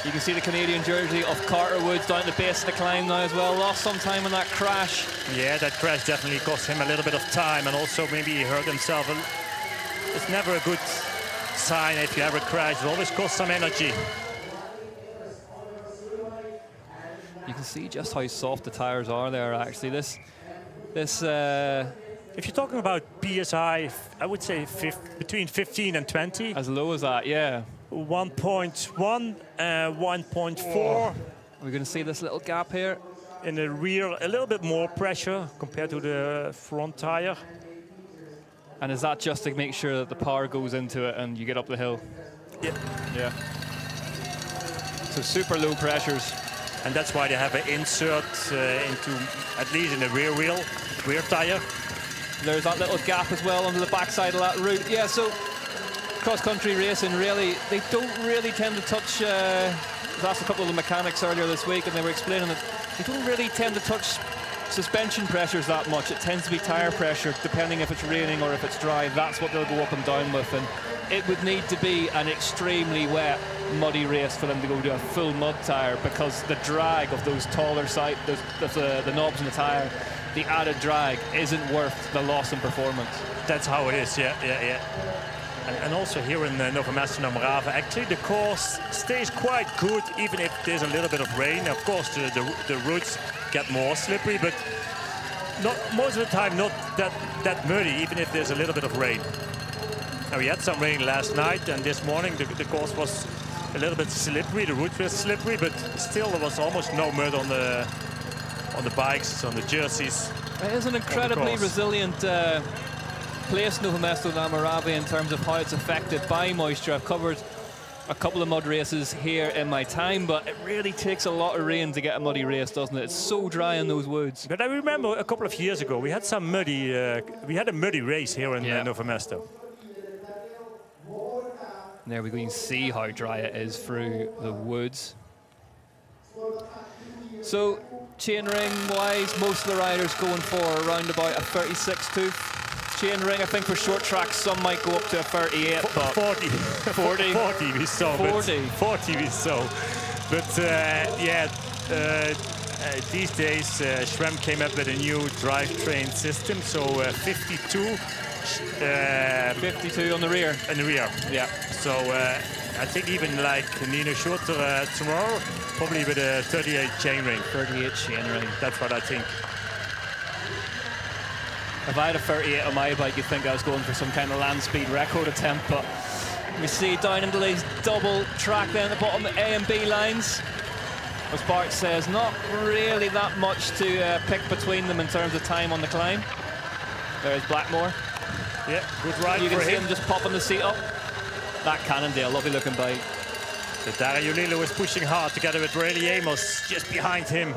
You can see the Canadian jersey of Carter Woods down at the base of the climb now as well. Lost some time in that crash. Yeah, that crash definitely cost him a little bit of time, and also maybe he hurt himself. It's never a good sign if you ever crash. It always costs some energy. You can see just how soft the tires are there, actually. If you're talking about PSI, I would say between 15 and 20. As low as that, yeah. 1.1, 1.4. We're going to see this little gap here. In the rear, a little bit more pressure compared to the front tire. And is that just to make sure that the power goes into it and you get up the hill? Yeah. Yeah. So super low pressures. And that's why they have an insert into, at least in the rear wheel, rear tire. There's that little gap as well under the backside of that route. Yeah, so cross-country racing, really, they don't really tend to touch... I asked a couple of the mechanics earlier this week, and they were explaining that they don't really tend to touch suspension pressures that much. It tends to be tire pressure, depending if it's raining or if it's dry. That's what they'll go up and down with, and it would need to be an extremely wet, muddy race for them to go to a full mud tire, because the drag of those taller side, the knobs in the tire, the added drag isn't worth the loss in performance. That's how it is, yeah. And also here in Nove Mesto and Morave, actually the course stays quite good, even if there's a little bit of rain. Of course, the routes get more slippery, but not most of the time not that muddy, even if there's a little bit of rain. Now, we had some rain last night, and this morning the course was a little bit slippery. The route was slippery, but still there was almost no mud on the bikes, on the jerseys. It is an incredibly resilient place, Nove Mesto and Morave, in terms of how it's affected by moisture. I've covered a couple of mud races here in my time, but it really takes a lot of rain to get a muddy race, doesn't it? It's so dry in those woods. But I remember a couple of years ago we had some muddy. We had a muddy race here in Nove Mesto. There we go. You can see how dry it is through the woods. So chainring wise, most of the riders going for around about a 36 tooth. Chainring, I think for short tracks, some might go up to a 38, but 40. 40. 40 we saw. 40. 40 we saw. But these days, Schramm came up with a new drivetrain system, so 52. 52 on the rear. In the rear. Yeah. So I think even like Nino Schurter tomorrow, probably with a 38 chainring. 38 chainring. That's what I think. If I had a 38 on my bike, you'd think I was going for some kind of land speed record attempt, but we see down into these double track there at the bottom, the A and B lines. As Bart says, not really that much to pick between them in terms of time on the climb. There's Blackmore. Yeah, good ride you for him. You can see him just popping the seat up. That Cannondale, lovely looking bike. So Dario Lillo is pushing hard together with Rayleigh Amos just behind him.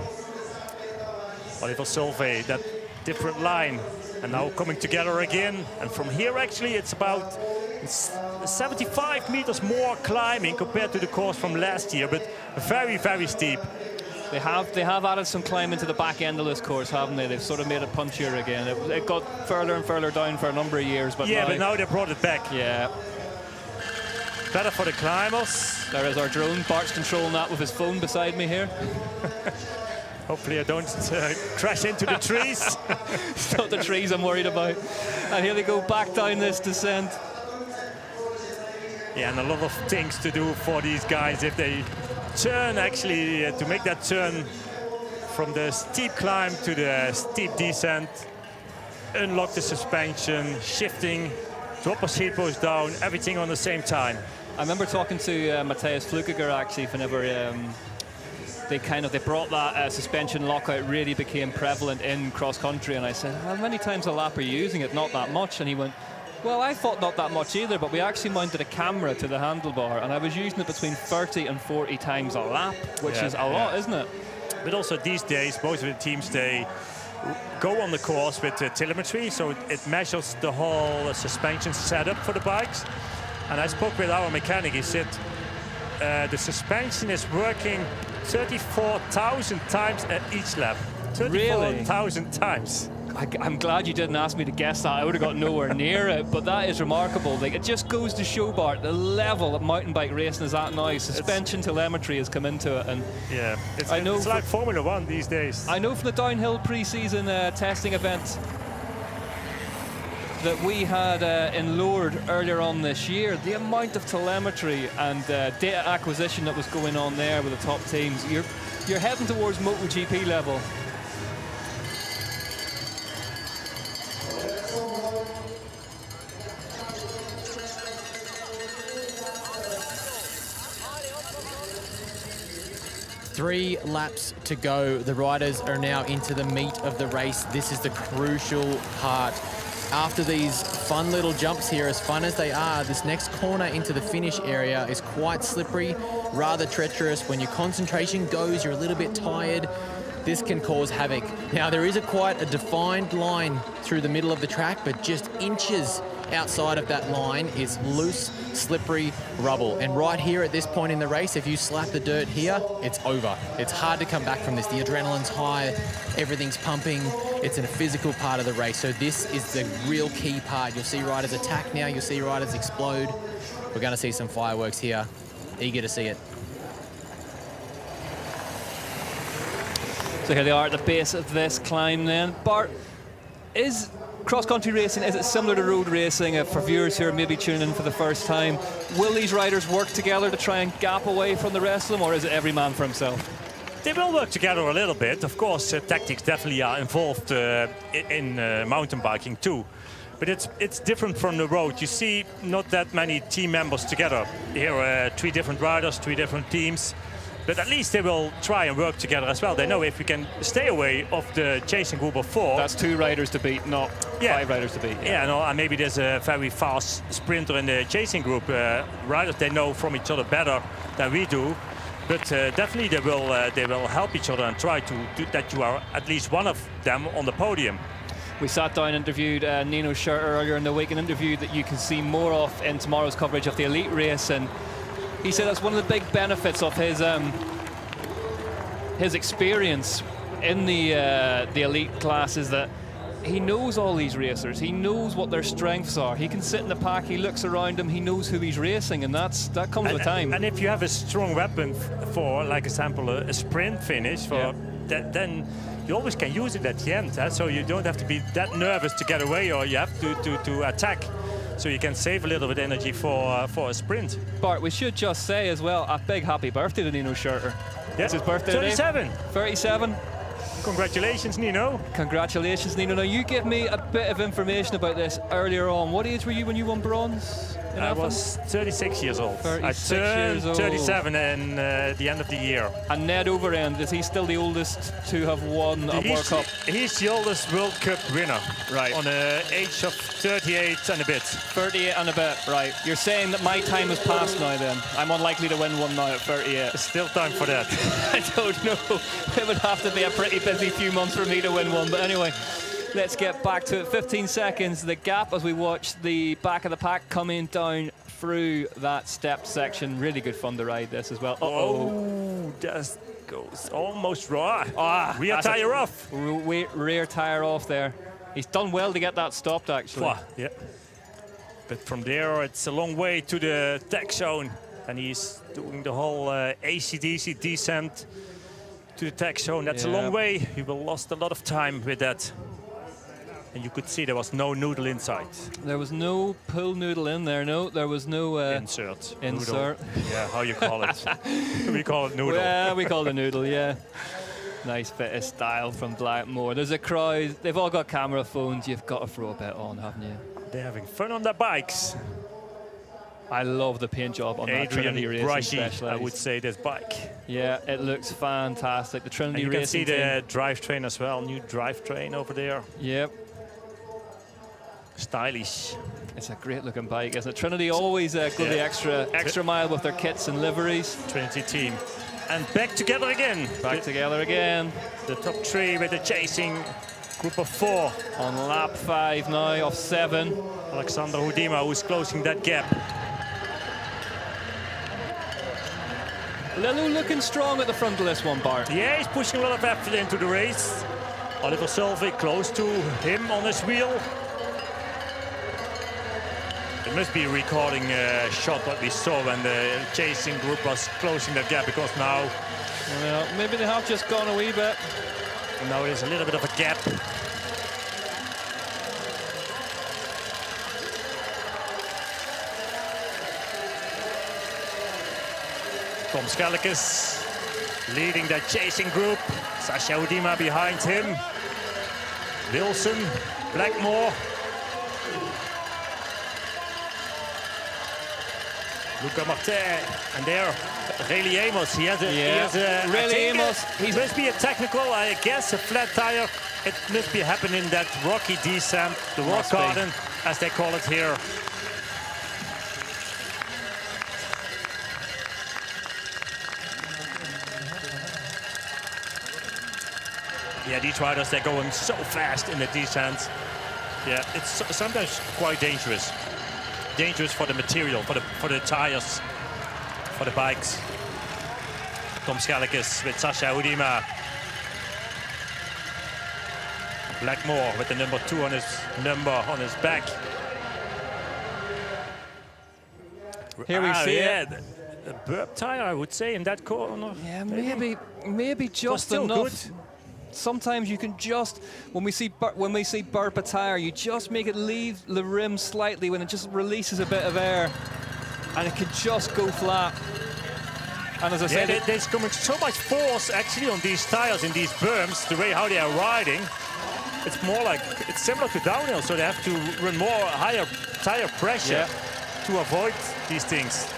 Oliver Solvay, that different line. And now coming together again. And from here, actually, it's about 75 meters more climbing compared to the course from last year, but very, very steep. They have added some climbing to the back end of this course, haven't they? They've sort of made it punchier again. It got further and further down for a number of years, but but now they brought it back. Yeah. Better for the climbers. There is our drone. Bart's controlling that with his phone beside me here. Hopefully I don't crash into the trees. It's not the trees I'm worried about. And here they go back down this descent. Yeah, and a lot of things to do for these guys if they turn, actually, to make that turn from the steep climb to the steep descent. Unlock the suspension, shifting, drop a seat post down, everything on the same time. I remember talking to Matthias Flukiger actually whenever they brought that suspension lockout really became prevalent in cross country, and I said, how many times a lap are you using it? Not that much. And he went, well, I thought not that much either, but we actually mounted a camera to the handlebar, and I was using it between 30 and 40 times a lap, which is a lot, isn't it? But also these days, most of the teams, they go on the course with telemetry, so it measures the whole suspension setup for the bikes. And I spoke with our mechanic. He said the suspension is working 34,000 times at each lap. 34,000 times. I'm glad you didn't ask me to guess that. I would have got nowhere near it, but that is remarkable. Like, it just goes to show, Bart, the level of mountain bike racing is at now. Suspension telemetry has come into it, and yeah, it's like Formula One these days. I know from the downhill pre-season testing event that we had in Lourdes earlier on this year, the amount of telemetry and data acquisition that was going on there with the top teams, you're heading towards MotoGP level. Three laps to go. The riders are now into the meat of the race. This is the crucial part. After these fun little jumps here, as fun as they are, this next corner into the finish area is quite slippery, rather treacherous. When your concentration goes, you're a little bit tired. This can cause havoc. Now, there is quite a defined line through the middle of the track, but just inches outside of that line is loose, slippery rubble. And right here at this point in the race, if you slap the dirt here, it's over. It's hard to come back from this. The adrenaline's high, everything's pumping. It's in a physical part of the race. So this is the real key part. You'll see riders attack now. You'll see riders explode. We're going to see some fireworks here. Eager to see it. So here they are at the base of this climb then. Bart, is cross-country racing, is it similar to road racing for viewers who are maybe tuning in for the first time? Will these riders work together to try and gap away from the rest of them, or is it every man for himself? They will work together a little bit. Of course, tactics definitely are involved in mountain biking too. But it's different from the road. You see not that many team members together. Here, 3 different riders, 3 different teams. But at least they will try and work together as well. They know if we can stay away of the chasing group of 4. That's 2 riders to beat, not 5 riders to beat. Yeah, no, and maybe there's a very fast sprinter in the chasing group. Riders, they know from each other better than we do. But definitely they will help each other and try to do that. You are at least one of them on the podium. We sat down and interviewed Nino Schurter earlier in the week, an interview that you can see more of in tomorrow's coverage of the elite race. And he said that's one of the big benefits of his experience in the elite class is that he knows all these racers. He knows what their strengths are. He can sit in the pack, he looks around him, he knows who he's racing, and that comes with time. And if you have a strong weapon for, like example, a sprint finish, then you always can use it at the end. So you don't have to be that nervous to get away, or you have to attack. So you can save a little bit of energy for a sprint. Bart, we should just say as well, a big happy birthday to Nino Schurter. Yeah. It's his birthday 37. today. 37. Congratulations, Nino. Congratulations, Nino. Now, you gave me a bit of information about this earlier on. What age were you when you won bronze? I was 36 years old. 36 I years turned old. 37 in the end of the year. And Ned Overend, is he still the oldest to have won a World Cup? He's the oldest World Cup winner. Right. On the age of 38 and a bit. 38 and a bit, right. You're saying that my time has passed now then? I'm unlikely to win one now at 38. There's still time for that. I don't know. It would have to be a pretty busy few months for me to win one. But anyway, let's get back to it. 15 seconds, the gap as we watch the back of the pack coming down through that stepped section. Really good fun to ride this as well. Oh, that goes almost raw. Rear tire off. Rear tire off there. He's done well to get that stopped, actually. Yeah. But from there, it's a long way to the tech zone. And he's doing the whole AC/DC descent to the tech zone. That's a long way. He will lost a lot of time with that. And you could see there was no noodle inside. There was no pull noodle in there, no. There was no... insert. Insert. Noodle. Yeah, how you call it. We call it noodle. Yeah, we call it a noodle, yeah. Nice bit of style from Blackmore. There's a crowd. They've all got camera phones. You've got to throw a bit on, haven't you? They're having fun on their bikes. I love the paint job on that Trinity Racing Specialized. I would say, this bike. Yeah, it looks fantastic. The Trinity and you Racing can see the drivetrain as well. New drivetrain over there. Yep. Stylish. It's a great looking bike, isn't it? Trinity always go the extra mile with their kits and liveries. Trinity team. And back together again. Back together again. The top 3 with the chasing group of 4. On lap 5 now of 7. Alexander Houdima, who's closing that gap. Lelu looking strong at the front of this one, Bart. Yeah, he's pushing a lot of effort into the race. Oliver Solveig close to him on his wheel. It must be a recording shot what we saw when the chasing group was closing that gap, because now... Well, maybe they have just gone a wee bit. Now there's a little bit of a gap. Tom Schelkes leading that chasing group. Sasha Udima behind him. Wilson, Blackmore. Luca Martin, and there, Rayleigh Amos. He has a Rayleigh Amos. He must be a technical, I guess, a flat tire. It must be happening in that rocky descent, the rock garden, as they call it here. Yeah, these riders, they're going so fast in the descent. Yeah, it's sometimes quite dangerous. Dangerous for the material, for the tires, for the bikes. Tom Schelkes with Sasha Udima. Blackmore with the number 2 on his back. Here we see it. A burp tire, I would say, in that corner. Yeah, maybe just enough. Good. Sometimes you can just, when we see burp a tire, you just make it leave the rim slightly when it just releases a bit of air, and it can just go flat. And as I said, there's coming so much force actually on these tires in these berms, the way how they are riding. It's more like, it's similar to downhill, so they have to run higher tire pressure to avoid these things.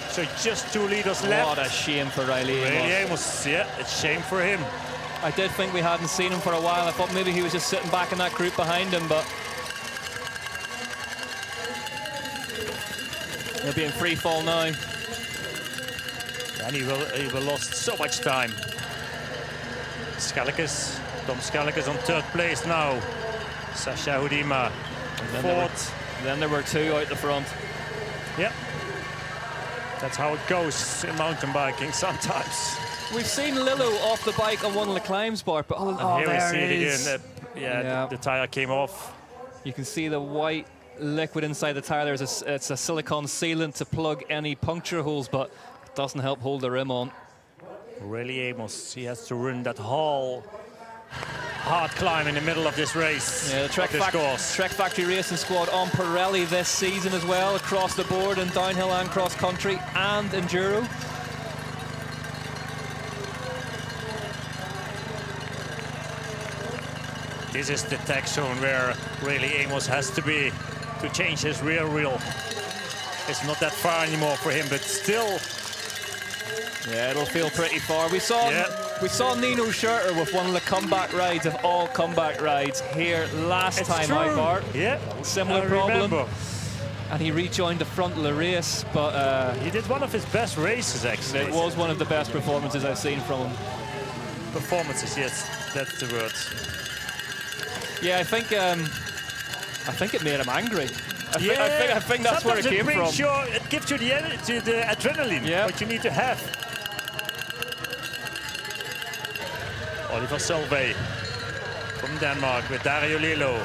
So just 2 liters left. What a shame for Rayleigh Amos. Yeah, it's a shame for him. I did think we hadn't seen him for a while. I thought maybe he was just sitting back in that group behind him, but he'll be in free fall now. And he will lost so much time. Schelkes, Tom Schelkes on 3rd place now. Sasha Udima on 4th. Then there were 2 out the front. Yep. That's how it goes in mountain biking sometimes. We've seen Lillo off the bike on one of the climbs, Bart, but here we see it it is. Again. The tire came off. You can see the white liquid inside the tire. It's a silicone sealant to plug any puncture holes, but it doesn't help hold the rim on. Rayleigh Amos, he has to run that whole hard climb in the middle of this race. Yeah, the Trek Factory Racing Squad on Pirelli this season as well, across the board in downhill and cross country and enduro. This is the tech zone where Rayleigh Amos has to be to change his rear wheel. It's not that far anymore for him, but still. Yeah, it'll feel pretty far. We saw Nino Schurter with one of the comeback rides of all comeback rides here last time out, Bart. Yeah, similar problem. And he rejoined the front of the race, but he did one of his best races actually. It was one of the best performances I've seen from him. Performances, yes, that's the word. Yeah, I think it made him angry. I think that's where it came from. It gives you the adrenaline, what you need to have. Oliver Solveig from Denmark with Dario Lillo.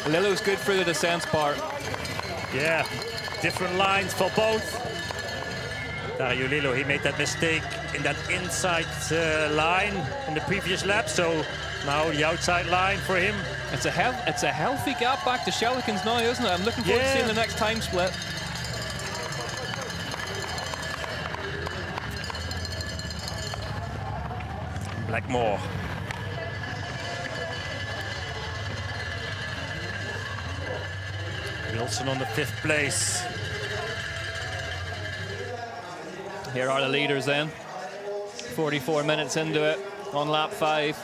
Lillo's good for the descent part. Yeah, different lines for both. Dario Lillo, he made that mistake in that inside line in the previous lap, so now the outside line for him. It's a healthy gap back to Schelkes now, isn't it? I'm looking forward to seeing the next time split. Blackmore. Wilson on the 5th place. Here are the leaders then. 44 minutes into it on lap 5.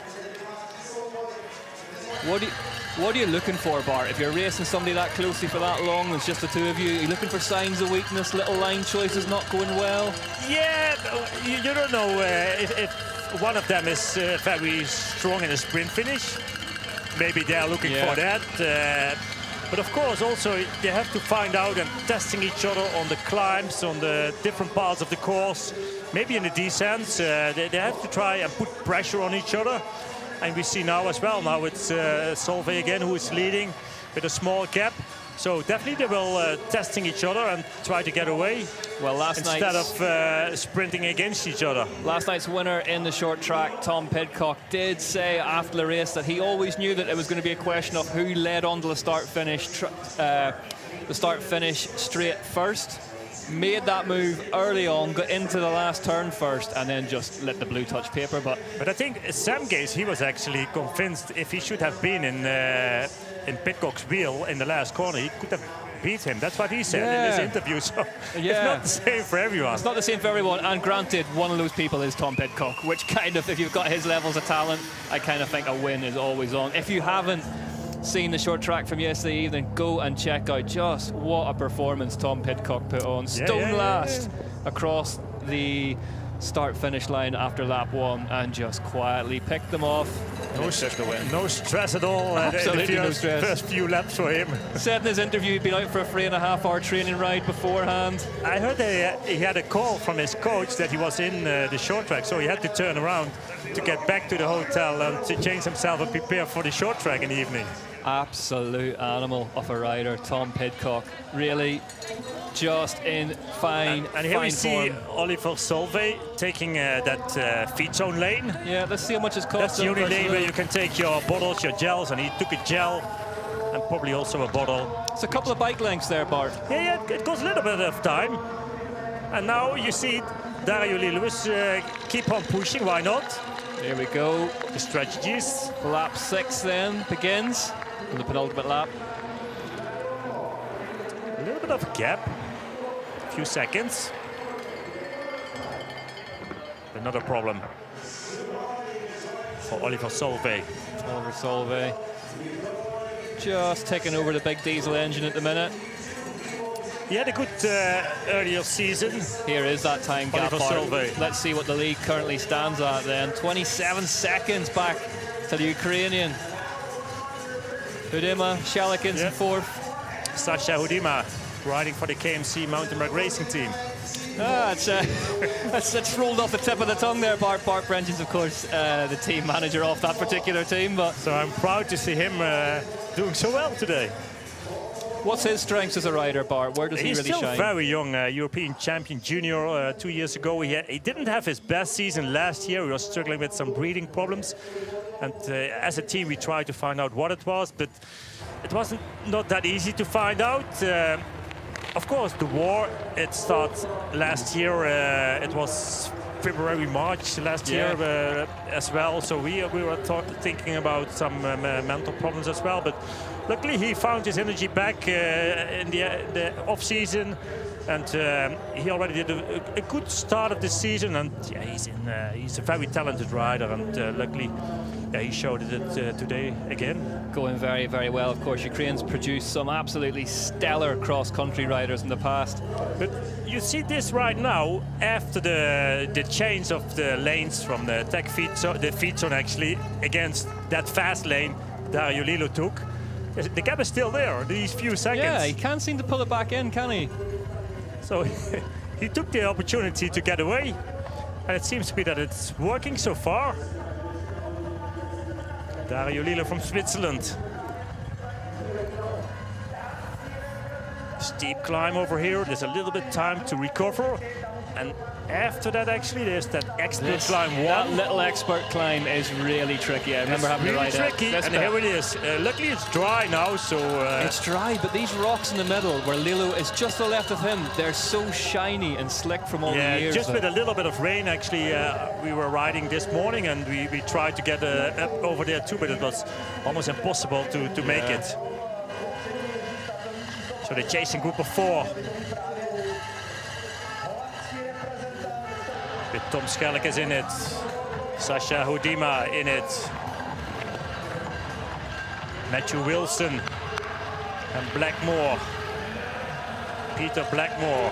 What are you looking for, Bart? If you're racing somebody that closely for that long, it's just the 2 of you. Are you looking for signs of weakness, little line choices not going well? Yeah, you don't know if one of them is very strong in a sprint finish. Maybe they're looking for that. But of course, also they have to find out and testing each other on the climbs, on the different parts of the course. Maybe in the descents, they have to try and put pressure on each other. And we see now as well, now it's Solveig again who is leading with a small gap. So definitely they will testing each other and try to get away. Well, instead of sprinting against each other. Last night's winner in the short track, Tom Pidcock, did say after the race that he always knew that it was going to be a question of who led on to the start-finish straight first. Made that move early on, got into the last turn first, and then just let the blue touch paper. But I think Sam Gaze, he was actually convinced if he should have been in Pidcock's wheel in the last corner, he could have beat him. That's what he said in his interview. So it's not the same for everyone. It's not the same for everyone. And granted, one of those people is Tom Pidcock, which kind of, if you've got his levels of talent, I kind of think a win is always on. If you haven't seen the short track from yesterday evening, go and check out just what a performance Tom Pidcock put on. Stone last across the start-finish line after lap 1 and just quietly picked them off. No stress at all. Absolutely no stress. First few laps for him. Said in his interview he'd been out for a 3.5-hour training ride beforehand. I heard he had a call from his coach that he was in the short track, so he had to turn around to get back to the hotel and to change himself and prepare for the short track in the evening. Absolute animal of a rider, Tom Pidcock. Really just in fine and here we see form. Oliver Solveig taking that feed zone lane. Yeah, let's see how much it's cost. That's the only lane where you can take your bottles, your gels, and he took a gel and probably also a bottle. It's a couple of bike lengths there, Bart. Yeah, it goes a little bit of time. And now you see Dario Lewis keep on pushing, why not? Here we go. The strategies. Lap 6 then begins. In the penultimate lap. A little bit of a gap. A few seconds. Another problem for Oliver Solveig. Oliver Solveig. Just taking over the big diesel engine at the minute. He had a good earlier season. Here is that time gap. Let's see what the lead currently stands at then. 27 seconds back to the Ukrainian. Hudima, Shalikins in 4th. Sasha Hudima riding for the KMC mountain bike racing team. That's rolled off the tip of the tongue there. Bart Brengens, of course, the team manager of that particular team. But so I'm proud to see him doing so well today. What's his strengths as a rider, Bart? Where does he really shine? He's still very young, European champion junior 2 years ago. He didn't have his best season last year. He was struggling with some breathing problems. And as a team, we tried to find out what it was, but it wasn't not that easy to find out. Of course, the war, it started last year. It was February, March last year as well. So we were thinking about some mental problems as well. But luckily, he found his energy back in the off-season. And he already did a good start of the season. And yeah, he's a very talented rider. And luckily, he showed it today again. Going very, very well. Of course, Ukraine's produced some absolutely stellar cross-country riders in the past. But you see this right now, after the change of the lanes from the tech feed zone actually, against that fast lane Dario Lilo took, the gap is still there, these few seconds. Yeah, he can't seem to pull it back in, can he? So he took the opportunity to get away, and it seems to be that it's working so far. Dario Lilo from Switzerland. Steep climb over here. There's a little bit time to recover, and after that, actually, there's that expert climb 1. That little expert climb is really tricky. I remember having to ride it. Tricky, and here it is. Luckily, it's dry now, so... It's dry, but these rocks in the middle, where Lilo is just to the left of him, they're so shiny and slick from all the years. Just with a little bit of rain, actually, we were riding this morning, and we tried to get up over there too, but it was almost impossible to make it. So they're chasing group of 4. With Tom Schelkes in it, Sasha Hudima in it, Matthew Wilson and Blackmore, Peter Blackmore.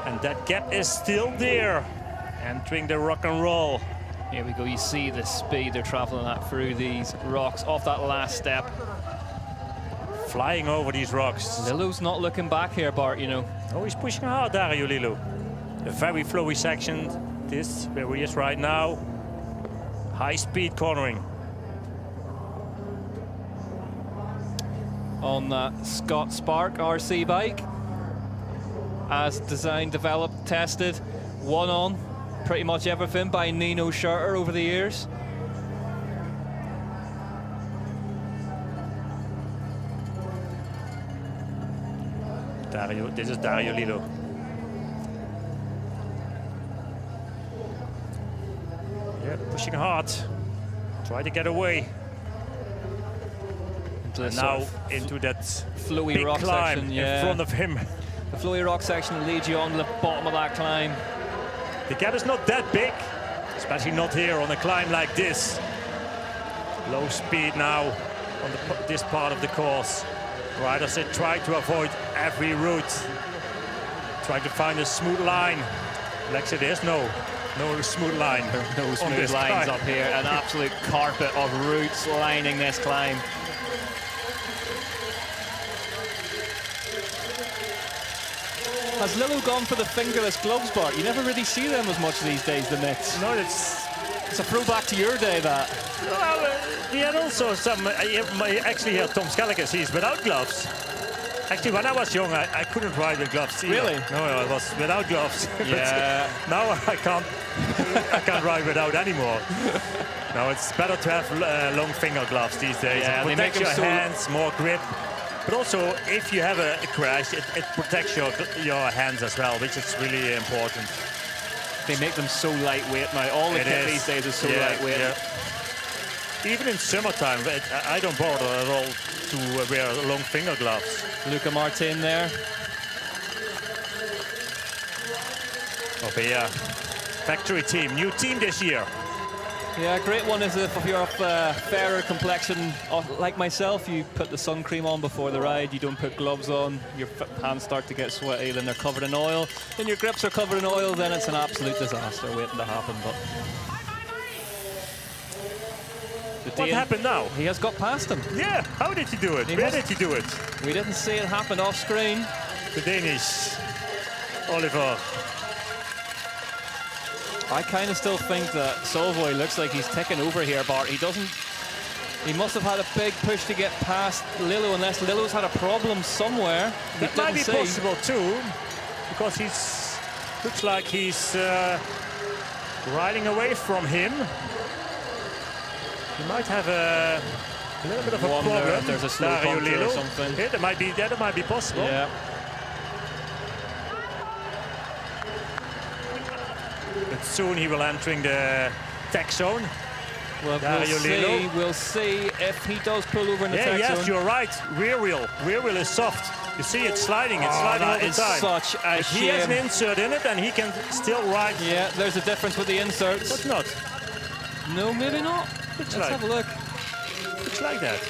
And that gap is still there, entering the rock and roll. Here we go, you see the speed they're traveling at through these rocks off that last step. flying over these rocks. Lilu's not looking back here, Bart, you know. Oh, he's pushing hard, Dario Lilu. A very flowy section, this, where he is right now. High speed cornering. On that Scott Spark RC bike. As designed, developed, tested, won on pretty much everything by Nino Schurter over the years. This is Dario Lilu. Yeah, pushing hard. Try to get away. And now into that flowy big rock climb section, yeah. in front of him. The flowy rock section leads you on to the bottom of that climb. The gap is not that big, especially not here on a climb like this. Low speed now on this part of the course. Riders they try to avoid every route. Try to find a smooth line. Actually, there's no smooth line. No smooth lines up here. An absolute carpet of routes lining this climb. Has Lilu gone for the fingerless gloves, Bart? You never really see them as much these days, the mitts. No, it's a throwback to your day, that. Well, we had also some, actually here Tom Skelliges, he's without gloves. Actually, when I was young, I couldn't ride with gloves either. Really? No, I was without gloves. Yeah. Now I can't ride without anymore. No, it's better to have long finger gloves these days. Yeah, it protects your hands, more grip. But also, if you have a crash, it protects your hands as well, which is really important. They make them so lightweight now. All the kit these days is so lightweight. Yeah. Even in summertime, I don't bother at all to wear long finger gloves. Luca Martin there. Okay, yeah. Factory team, new team this year. Yeah, great one is if you're of fairer complexion, like myself, you put the sun cream on before the ride, you don't put gloves on, your hands start to get sweaty, then they're covered in oil. Then your grips are covered in oil, then it's an absolute disaster waiting to happen. But what happened now? He has got past him. Yeah, how did he do it? Where did he do it? We didn't see it happen off screen. The Danish Oliver. I kind of still think that Solvoy looks like he's taken over here, Bart. He must have had a big push to get past Lilu, unless Lilu's had a problem somewhere. That might be possible too, because looks like he's riding away from him. He might have a little bit of a problem. If there's a slow contour or something. Yeah, that might be possible. Yeah. But soon he will entering the tech zone. Well, we'll see if he does pull over in the tech zone. Yes, you're right. Rear wheel is soft. You see it sliding. It's sliding all the time. Such a shame. He has an insert in it, and he can still ride. Yeah, there's a difference with the inserts. But not. No, maybe not. Let's have a look. Looks like that.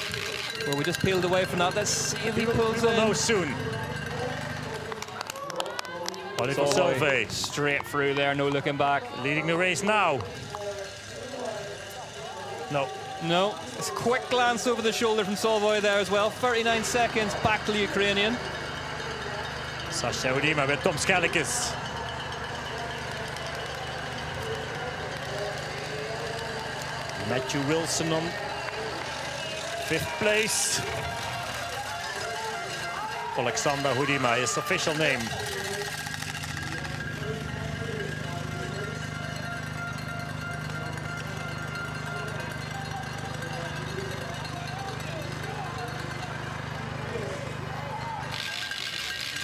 Well, we just peeled away from that. Let's see if he pulls in. We'll know soon. Oliver Solveig. Straight through there, no looking back. Leading the race now. No, it's a quick glance over the shoulder from Solvoy there as well. 39 seconds back to the Ukrainian. Sasha Udima with Tom Skelliges. Matthew Wilson on 5th place. Alexander Hudima, his official name.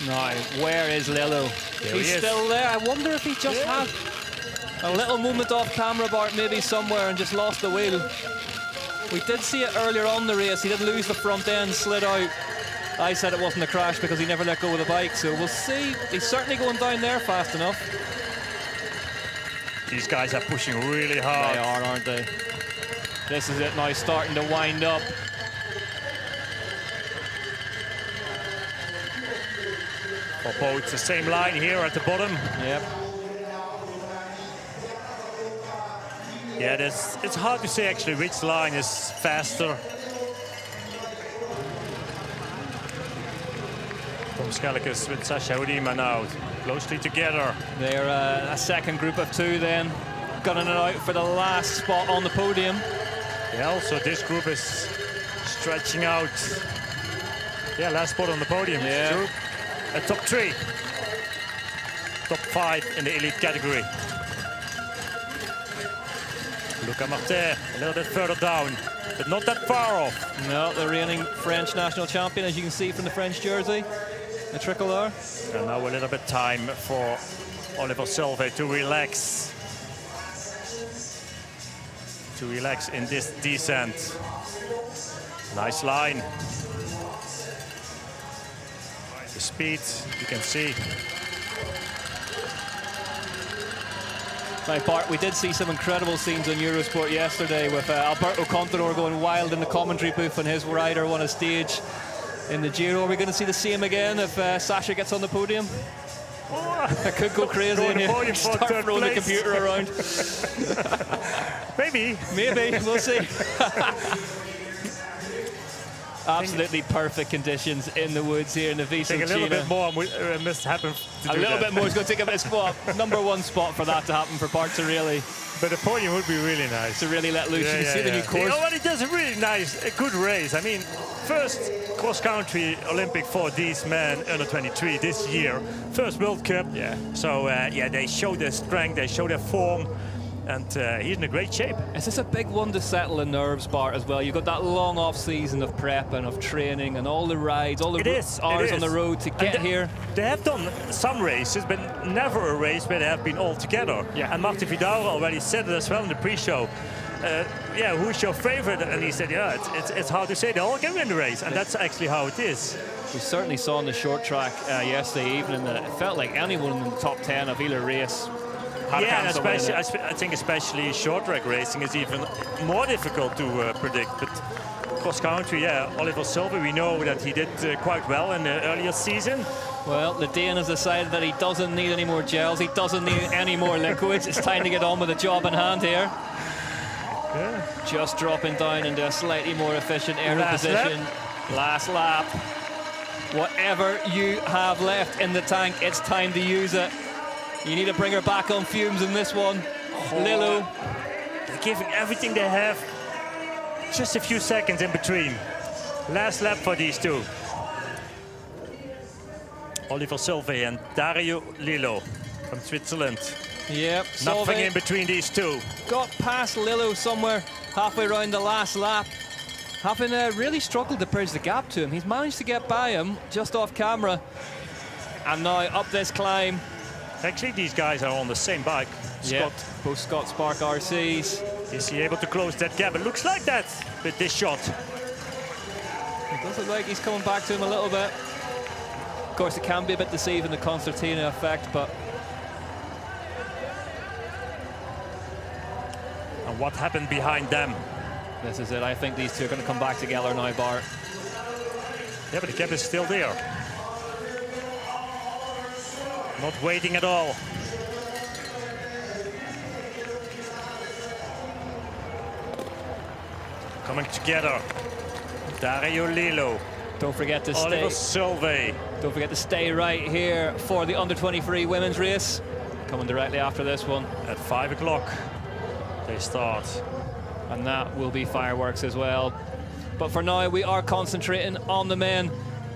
Now, where is Lilu? He's still there. I wonder if he just had a little moment off camera, Bart, maybe somewhere, and just lost the wheel. We did see it earlier on the race. He did lose the front end, slid out. I said it wasn't a crash because he never let go of the bike, so we'll see. He's certainly going down there fast enough. These guys are pushing really hard. They are, aren't they? This is it now, starting to wind up. For both, the same line here at the bottom. Yep. Yeah, it's hard to say actually which line is faster. Skalakis with Sasha Udima now, closely together. They're a second group of two then, gunning it out for the last spot on the podium. Yeah, also this group is stretching out. Yeah, last spot on the podium. Yeah. True. A top 3. Top 5 in the elite category. Luca Martin a little bit further down, but not that far off. No, the reigning French national champion, as you can see from the French jersey. The trickle there. And now a little bit time for Oliver Silve to relax. To relax in this descent. Nice line. The speed, you can see. Now, Bart, we did see some incredible scenes on Eurosport yesterday with Alberto Contador going wild in the commentary booth when his rider won a stage in the Giro. Are we going to see the same again if Sasha gets on the podium? It could go crazy and you start throwing the computer around. Maybe. Maybe, we'll see. Absolutely perfect conditions in the woods here in the Visa. I think a little bit more must happen. A little bit more is going to take a bit of spot. #1 spot for that to happen for Bart to really. But the podium would be really nice. To really let loose. You can see the new course. He already does a really nice, a good race. I mean, first cross-country Olympic for these men under 23 this year. First World Cup. Yeah. So, yeah, they show their strength, they show their form. And he's in a great shape. Is this a big one to settle the nerves, Bart, as well? You've got that long off-season of prep and of training and all the rides, all the hours on the road to get here. They have done some races, but never a race where they have been all together. Yeah. And Martin Vidal already said it as well in the pre-show. Yeah, who's your favorite? And he said, yeah, it's hard to say. They all can win the race, and that's actually how it is. We certainly saw on the short track yesterday evening that it felt like anyone in the top 10 of either race. Yeah, and especially, I think especially short track racing is even more difficult to predict. But cross country, yeah, Oliver Silve, we know that he did quite well in the earlier season. Well, the Dane has decided that he doesn't need any more gels, he doesn't need any more liquids. It's time to get on with the job in hand here. Yeah. Just dropping down into a slightly more efficient aero position. Last lap. Whatever you have left in the tank, it's time to use it. You need to bring her back on fumes in this one. Lillo. They're giving everything they have. Just a few seconds in between. Last lap for these two. Oliver Silve and Dario Lillo from Switzerland. Yep. Nothing in between these two. Got past Lillo somewhere halfway around the last lap. Having really struggled to bridge the gap to him. He's managed to get by him just off camera. And now up this climb. Actually, these guys are on the same bike. Yep. Both Scott Spark RCs. Is he able to close that gap? It looks like that with this shot. It does look like he's coming back to him a little bit. Of course, it can be a bit deceiving, the concertina effect, but... And what happened behind them? This is it. I think these two are going to come back together now, Bart. Yeah, but the gap is still there. Not waiting at all. Coming together. Dario Lillo. Don't forget to Oliver Silve. Don't forget to stay right here for the under-23 women's race. Coming directly after this one. At 5 o'clock they start. And that will be fireworks as well. But for now, we are concentrating on the men.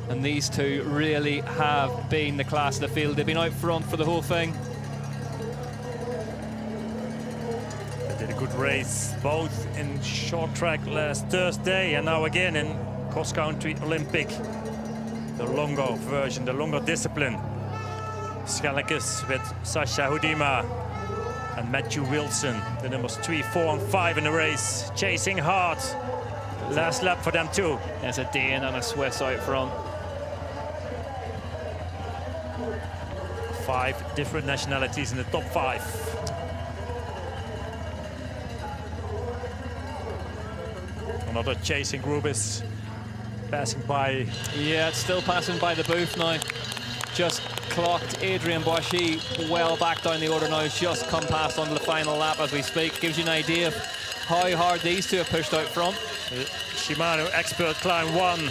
And these two really have been the class of the field. They've been out front for the whole thing. They did a good race, both in short track last Thursday and now again in cross-country Olympic. The longer version, the longer discipline. Skalakis with Sasha Hudima and Matthew Wilson, the numbers 3, 4 and 5 in the race, chasing hard. Last lap for them too. There's a Dane and a Swiss out front. 5 different nationalities in the top 5. Another chasing group is passing by. Yeah, it's still passing by the booth now. Just clocked Adrian Boishy well back down the order now. He's just come past onto the final lap as we speak. Gives you an idea of how hard these two have pushed out front. The Shimano Expert Climb 1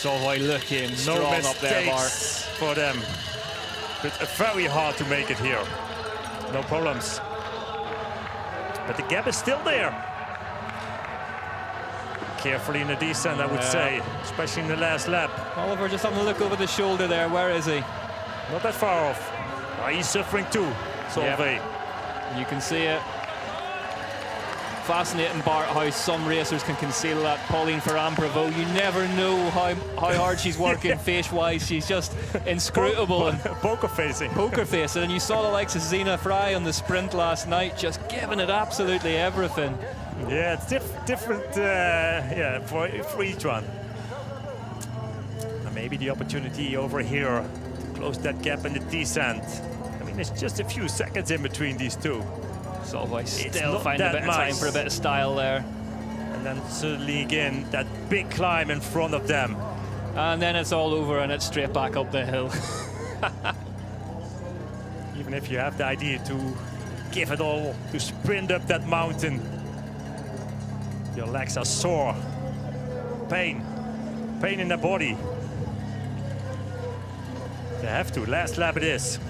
Solvay looking No strong up there, Bart. mistakes for them. But very hard to make it here. No problems. But the gap is still there. Carefully in the descent, I would say, especially in the last lap. Oliver just having a look over the shoulder there. Where is he? Not that far off. He's suffering too, Solvay. You can see it. Fascinating, Bart, how some racers can conceal that. Pauline Ferrand-Prévot, you never know how hard she's working face-wise. She's just inscrutable. And poker facing. Poker facing. And you saw the likes of Zina Fry on the sprint last night, just giving it absolutely everything. Yeah, it's different for each one. And maybe the opportunity over here to close that gap in the descent. I mean, it's just a few seconds in between these two. Solvay still finding a bit of time for a bit of style there. And then suddenly again, that big climb in front of them. And then it's all over and it's straight back up the hill. Even if you have the idea to give it all, to sprint up that mountain, your legs are sore. Pain in the body. They have to, last lap it is.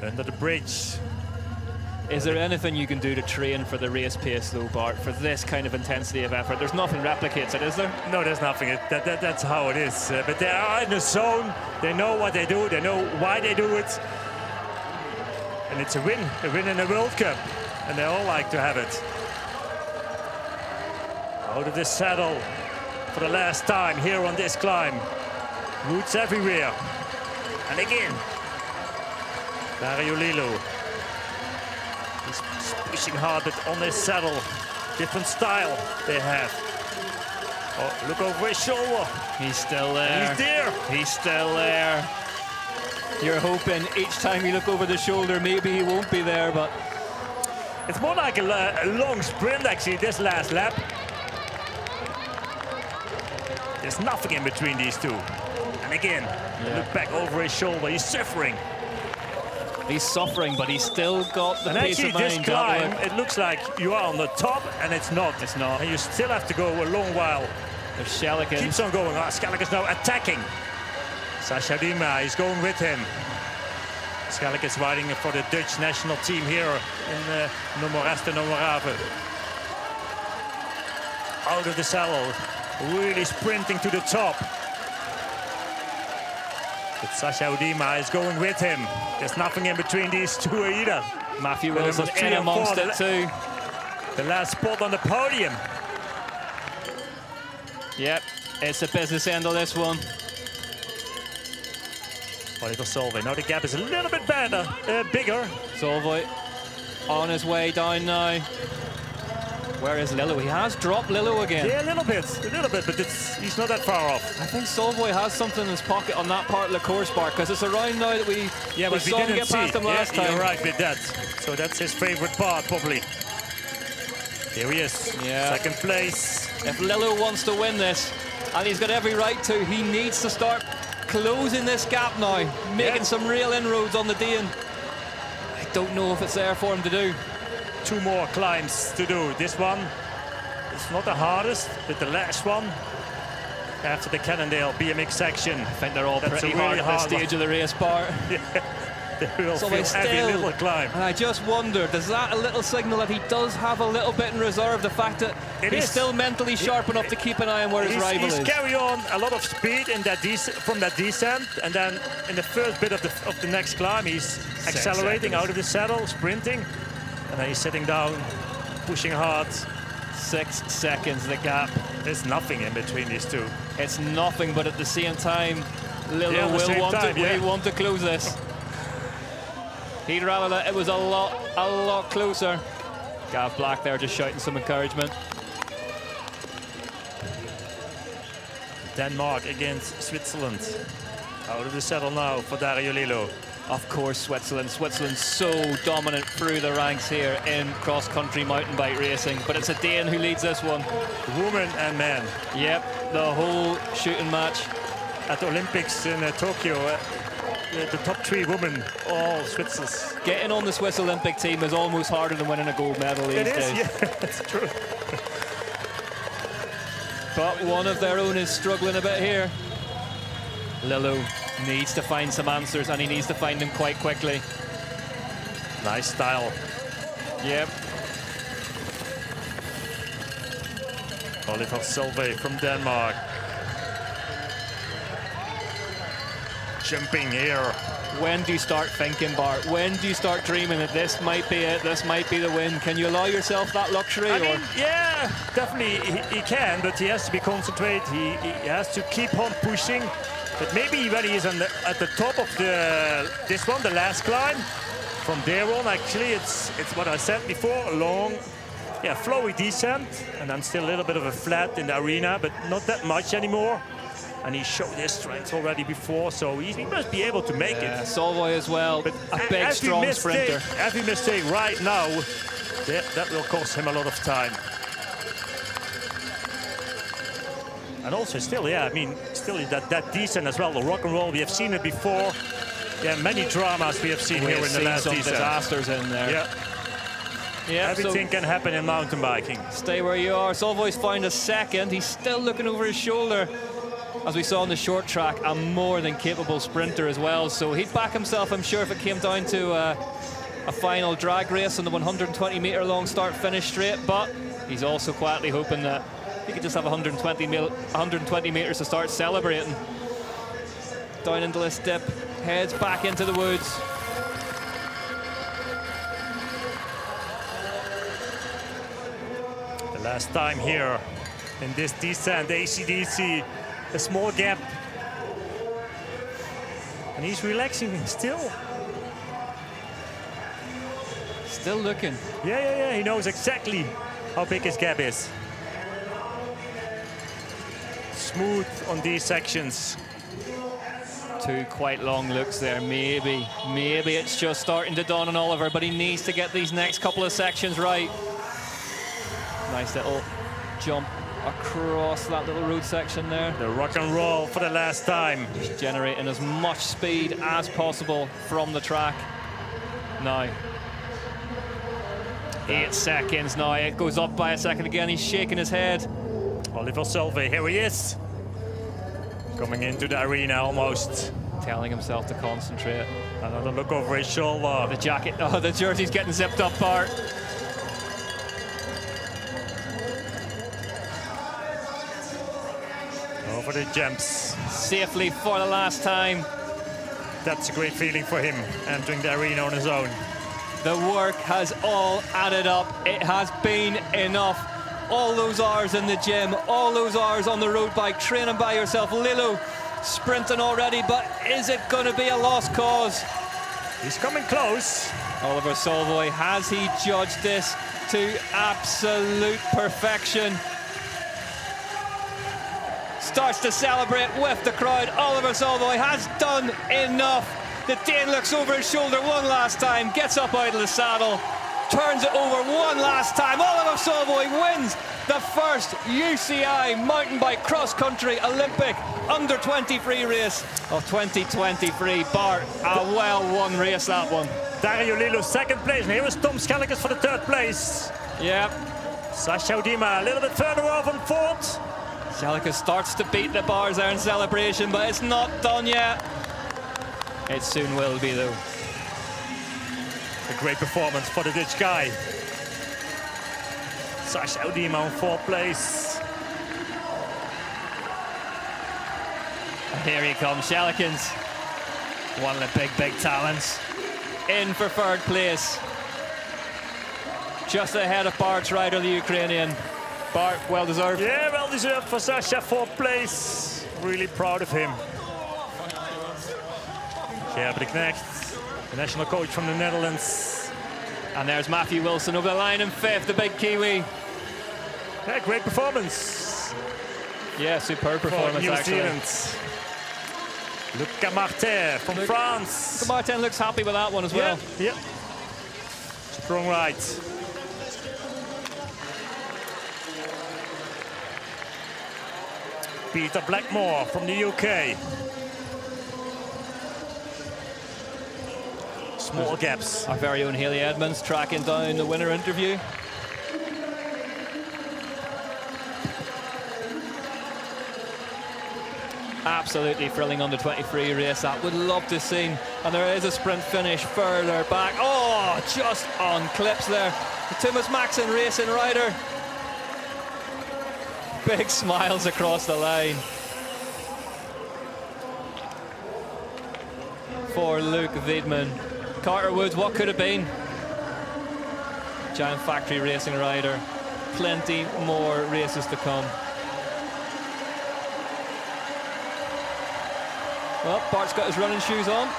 Under the bridge. Is there anything you can do to train for the race pace though, Bart, for this kind of intensity of effort? There's nothing replicates it, is there? No, there's nothing. That's how it is. But they are in the zone. They know what they do. They know why they do it. And it's a win in the World Cup. And they all like to have it. Out of the saddle for the last time here on this climb. Roots everywhere. And again, Dariolilo. He's pushing hard, but on his saddle, different style they have. Oh, look over his shoulder. He's still there. He's there. He's still there. You're hoping each time you look over the shoulder, maybe he won't be there, but it's more like a long sprint, actually, this last lap. There's nothing in between these two. And again, look back over his shoulder. He's suffering. He's suffering, but he's still got the pace of mind. This climb, it looks like you are on the top, and it's not. It's not. And you still have to go a long while. There's Schellikens. Keeps on going. Schellikens now attacking. Sascha Dima is going with him. Schellikens riding for the Dutch national team here in Nove Mesto, Morave. Out of the saddle, really sprinting to the top. But Sascha Dima is going with him. There's nothing in between these two either. Matthew Wilson in amongst it too. The last spot on the podium. Yep, it's the business end of this one. Oliver Solvay. Now the gap is a little bit better, bigger. Solvay on his way down now. Where is Lillo? He has dropped Lillo again. Yeah, a little bit, but he's not that far off. I think Solvay has something in his pocket on that part of the course, Bart, because it's around now that we saw him get past him last time. You're right with that. So that's his favorite part, probably. Here he is, second place. If Lillo wants to win this, and he's got every right to, he needs to start closing this gap now, making some real inroads on the Dane. I don't know if it's there for him to do. 2 more climbs to do. This one is not the hardest, but the last one after the Cannondale BMX section. I think they're all pretty hard at this stage of the race, Bart. They will feel every little climb. And I just wonder, does that a little signal that he does have a little bit in reserve? The fact that he's still mentally sharp enough to keep an eye on where his rival is. He's carry on a lot of speed in that from that descent, and then in the first bit of the next climb, he's accelerating out of the saddle, sprinting, and then he's sitting down, pushing hard. 6 seconds, the gap. There's nothing in between these two. It's nothing, but at the same time, Lillo will want to close this. He'd rather that it was a lot closer. Gav Black there just shouting some encouragement. Denmark against Switzerland. Out of the saddle now for Dariolilo. Of course, Switzerland. Switzerland's so dominant through the ranks here in cross-country mountain bike racing. But it's a Dane who leads this one. Women and men. Yep, the whole shooting match. At the Olympics in Tokyo, the top 3 women, all Switzers. Getting on the Swiss Olympic team is almost harder than winning a gold medal these days. Yeah, that's true. But one of their own is struggling a bit here. Lillo needs to find some answers, and he needs to find them quite quickly. Nice style. Yep. Oliver Solveig from Denmark. Jumping here. When do you start thinking, Bart? When do you start dreaming that this might be it, this might be the win? Can you allow yourself that luxury? I mean, yeah, definitely he can, but he has to be concentrated. He has to keep on pushing. But maybe when he is at the top of this one, the last climb, from there on, actually, it's what I said before, a long, flowy descent, and then still a little bit of a flat in the arena, but not that much anymore. And he showed his strength already before, so he must be able to make it. Solveig as well, but a big, strong sprinter. Every mistake right now, that will cost him a lot of time. And also still, I mean, still that descent as well, the rock and roll, we have seen it before. Yeah, many dramas we have seen here in the last some descent. Disasters in there. Yeah, everything can happen in mountain biking. Stay where you are. Solveig's found a second. He's still looking over his shoulder. As we saw on the short track, a more than capable sprinter as well. So he'd back himself, I'm sure, if it came down to a final drag race on the 120-meter long start-finish straight. But he's also quietly hoping that he could just have 120 meters to start celebrating. Down into this dip, heads back into the woods. The last time here in this descent, AC/DC, a small gap. And he's relaxing still. Still looking. Yeah, he knows exactly how big his gap is. Smooth on these sections. Two quite long looks there. Maybe it's just starting to dawn on Oliver, but he needs to get these next couple of sections right. Nice little jump across that little road section there. The rock and roll for the last time. Just generating as much speed as possible from the track. Now, 8 seconds now. It goes up by a second again. He's shaking his head. Oliver Solveig, here he is. Coming into the arena almost. Telling himself to concentrate. Another look over his shoulder. The jacket, the jersey's getting zipped up, Bart. Over the jumps. Safely for the last time. That's a great feeling for him, entering the arena on his own. The work has all added up. It has been enough. All those hours in the gym, all those hours on the road bike, training by yourself. Lillo sprinting already, but is it going to be a lost cause? He's coming close. Oliver Solveig, has he judged this to absolute perfection? Starts to celebrate with the crowd. Oliver Solveig has done enough. The Dane looks over his shoulder one last time, gets up out of the saddle, turns it over one last time. Oliver Solveig wins the first UCI mountain bike cross-country Olympic under-23 race of 2023. Bart, a well-won race, that one. Dario Lillo, second place, and here is Tom Schellekes for the third place. Yep. Sasha Udima a little bit further off on fourth. Schellekes starts to beat the bars there in celebration, but it's not done yet. It soon will be, though. A great performance for the Dutch guy. Sasha Udima on fourth place. And here he comes, Schellekes. One of the big talents. In for third place. Just ahead of Bart's rider, the Ukrainian. Bart, well deserved. Yeah, well deserved for Sasha, fourth place. Really proud of him. Gerben de Knecht, the national coach from the Netherlands. And there's Matthew Wilson over the line in fifth, the big Kiwi. Yeah, great performance. Yeah, superb performance, New actually. Zealand. Luca Martin from France. Martin looks happy with that one as well. Yeah. Strong ride. Peter Blackmore from the UK. Small gaps. Our very own Haley Edmonds tracking down the winner interview. Absolutely thrilling under 23 race that. Would love to see. And there is a sprint finish further back. Oh, just on clips there. Thomas Maxson racing rider. Big smiles across the line for Luke Wiedmann. Carter Woods, what could have been? Giant Factory racing rider. Plenty more races to come. Well, Bart's got his running shoes on.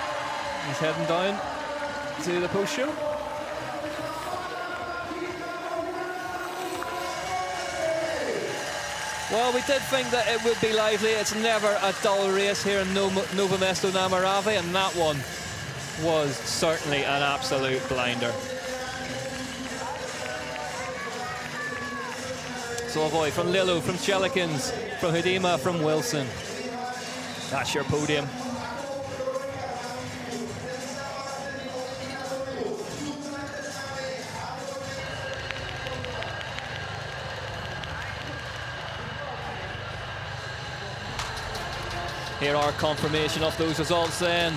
He's heading down to the post show. Well, we did think that it would be lively. It's never a dull race here in Nove Mesto na Morave, and that one was certainly an absolute blinder. Savoy from Lillo, from Chelikins, from Hudima, from Wilson. That's your podium. Here are confirmation of those results then.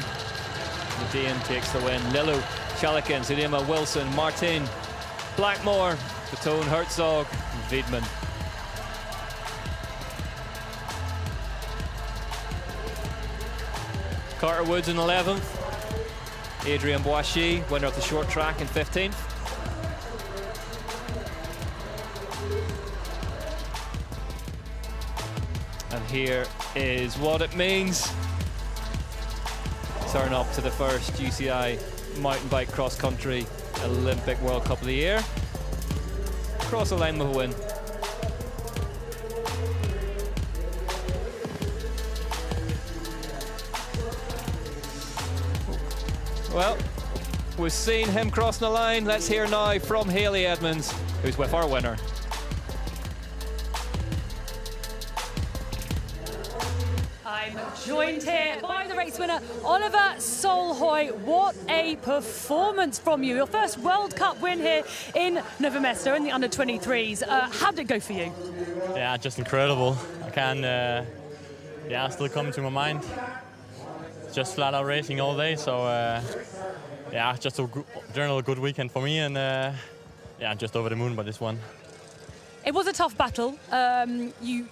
The Dane takes the win. Lillo, Chelikins, Hudima, Wilson, Martin, Blackmore, Patone, Herzog, Wiedmann. Carter Woods in 11th. Adrian Boishy, winner of the short track, in 15th. And here is what it means. Turn up to the first UCI mountain bike cross country Olympic World Cup of the year. Cross the line with a win. Well, we've seen him crossing the line. Let's hear now from Hayley Edmonds, who's with our winner. I'm joined here by the race winner, Oliver Solhoy. What a performance from you. Your first World Cup win here in Nove Mesto in the under-23s. How did it go for you? Yeah, just incredible. I can, still come to my mind. Just flat out racing all day, so just a general good weekend for me, and I'm just over the moon by this one. It was a tough battle. You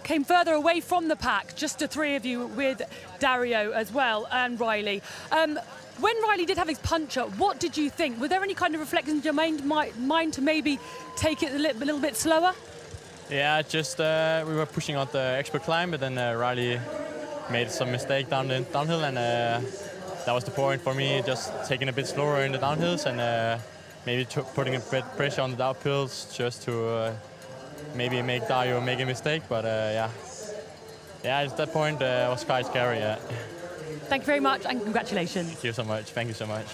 came further away from the pack, just the three of you with Dario as well and Riley. When Riley did have his puncher, what did you think? Were there any kind of reflections in your mind to maybe take it a little bit slower? Yeah, just we were pushing out the expert climb, but then Riley made some mistake downhill, and that was the point for me, just taking a bit slower in the downhills and maybe putting a bit pressure on the uphills just to maybe make Dario make a mistake. But at that point it was quite scary. Yeah. Thank you very much and congratulations. Thank you so much. Thank you so much.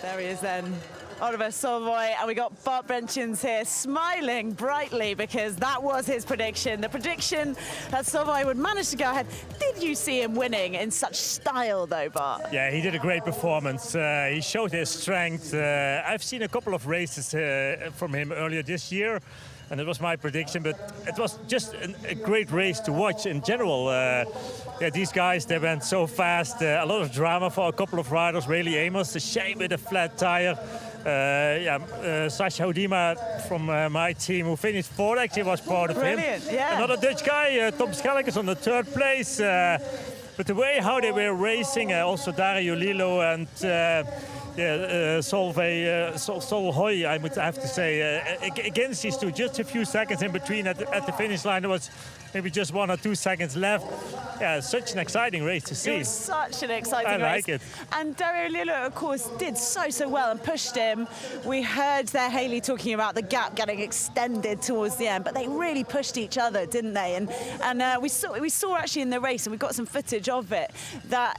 There he is then, Oliver Solvoy, and we got Bart Benchins here smiling brightly because that was his prediction. The prediction that Solvoy would manage to go ahead. Did you see him winning in such style though, Bart? Yeah, he did a great performance. He showed his strength. I've seen a couple of races from him earlier this year, and it was my prediction, but it was just a great race to watch in general. These guys, they went so fast. A lot of drama for a couple of riders. Rayleigh Amos, a shame with a flat tire. Sasha Hudima from my team, who finished fourth, actually was part of Brilliant, him. yeah. Another Dutch guy, Tom Schelkens, on the third place. But the way how they were racing, also Dario Lillo and Solhoy, I would have to say, against these two, just a few seconds in between at the finish line. There was maybe just 1 or 2 seconds left. Yeah, such an exciting race to see. It was such an exciting race. I like it. And Dario Lillo, of course, did so well and pushed him. We heard there Hayley talking about the gap getting extended towards the end, but they really pushed each other, didn't they? And we saw actually in the race, and we got some footage of it, that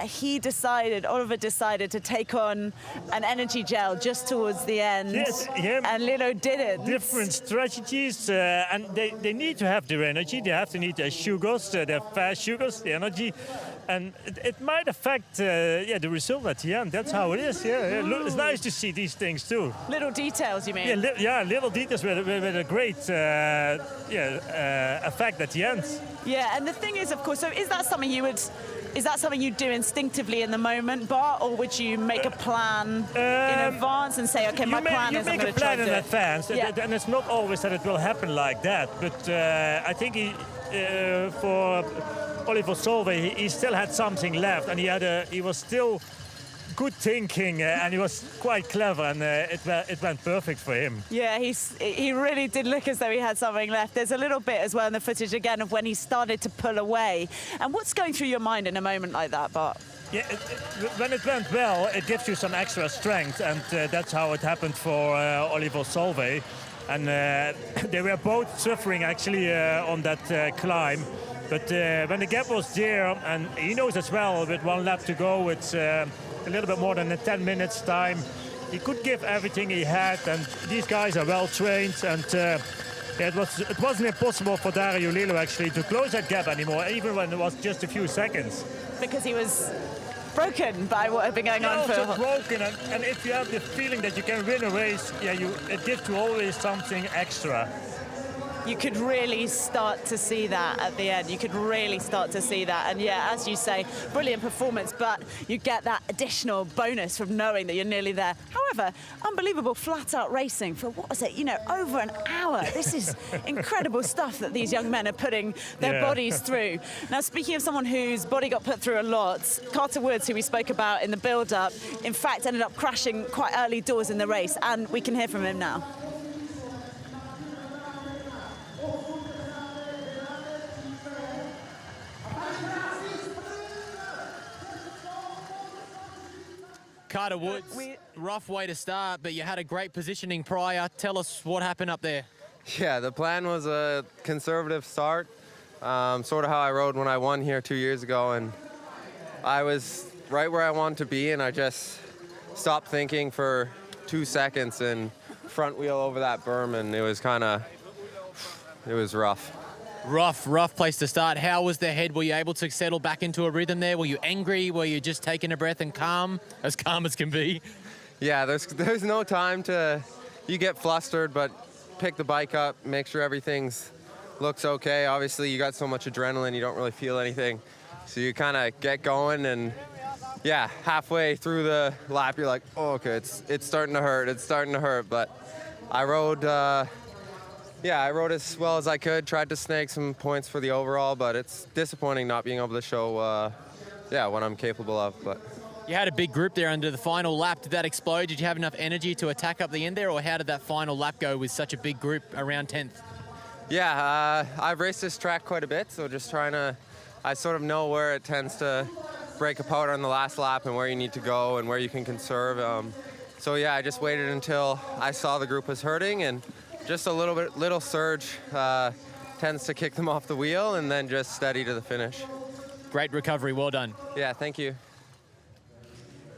Oliver decided to take on an energy gel just towards the end. Yes, yeah. And Lillo didn't. Different strategies, and they need to have their energy. They have to need their sugars, their fast sugars, the energy. And it might affect the result at the end. That's how it is. It's nice to see these things too. Little details, you mean? Little details with a great effect at the end. Yeah, and the thing is, of course, so is that something you do instinctively in the moment, Bart, or would you make a plan in advance and say, okay, my plan is I'm going to try to do it? You make a plan in advance, yeah. And it's not always that it will happen like that. But I think for Oliver Solveig, he still had something left, and he was still good thinking, and he was quite clever, and it went perfect for him. Yeah, he really did look as though he had something left. There's a little bit as well in the footage again of when he started to pull away. And what's going through your mind in a moment like that, Bart? Yeah, when it went well, it gives you some extra strength, and that's how it happened for Oliver Solveig. And they were both suffering actually on that climb. But when the gap was there, and he knows as well, with 1 lap to go, it's a little bit more than 10 minutes time. He could give everything he had, and these guys are well trained. And it wasn't impossible for Dario Lillo actually to close that gap anymore, even when it was just a few seconds. Because he was broken by what had been going on for... Also broken, and if you have the feeling that you can win a race, it gives you always something extra. You could really start to see that at the end. You could really start to see that. And yeah, as you say, brilliant performance, but you get that additional bonus from knowing that you're nearly there. However, unbelievable flat-out racing for, what was it, over an hour. This is incredible stuff that these young men are putting their bodies through. Now, speaking of someone whose body got put through a lot, Carter Woods, who we spoke about in the build-up, in fact, ended up crashing quite early doors in the race, and we can hear from him now. Carter Woods, rough way to start, but you had a great positioning prior. Tell us what happened up there. Yeah, the plan was a conservative start, sort of how I rode when I won here 2 years ago, and I was right where I wanted to be, and I just stopped thinking for 2 seconds and front wheel over that berm, and it was rough. Rough place to start. How was the head? Were you able to settle back into a rhythm there? Were you angry? Were you just taking a breath and calm as can be? Yeah, there's no time to, you get flustered, but pick the bike up, make sure everything's looks okay. Obviously, you got so much adrenaline, you don't really feel anything. So you kind of get going, and yeah, halfway through the lap, you're like, oh, okay, it's starting to hurt, but I rode as well as I could, tried to snag some points for the overall, but it's disappointing not being able to show what I'm capable of. But you had a big group there under the final lap. Did that explode? Did you have enough energy to attack up the end there, or how did that final lap go with such a big group around 10th? Yeah, I've raced this track quite a bit, so just I sort of know where it tends to break apart on the last lap and where you need to go and where you can conserve. So yeah, I just waited until I saw the group was hurting, and just a little surge tends to kick them off the wheel, and then just steady to the finish. Great recovery, well done. Yeah, thank you.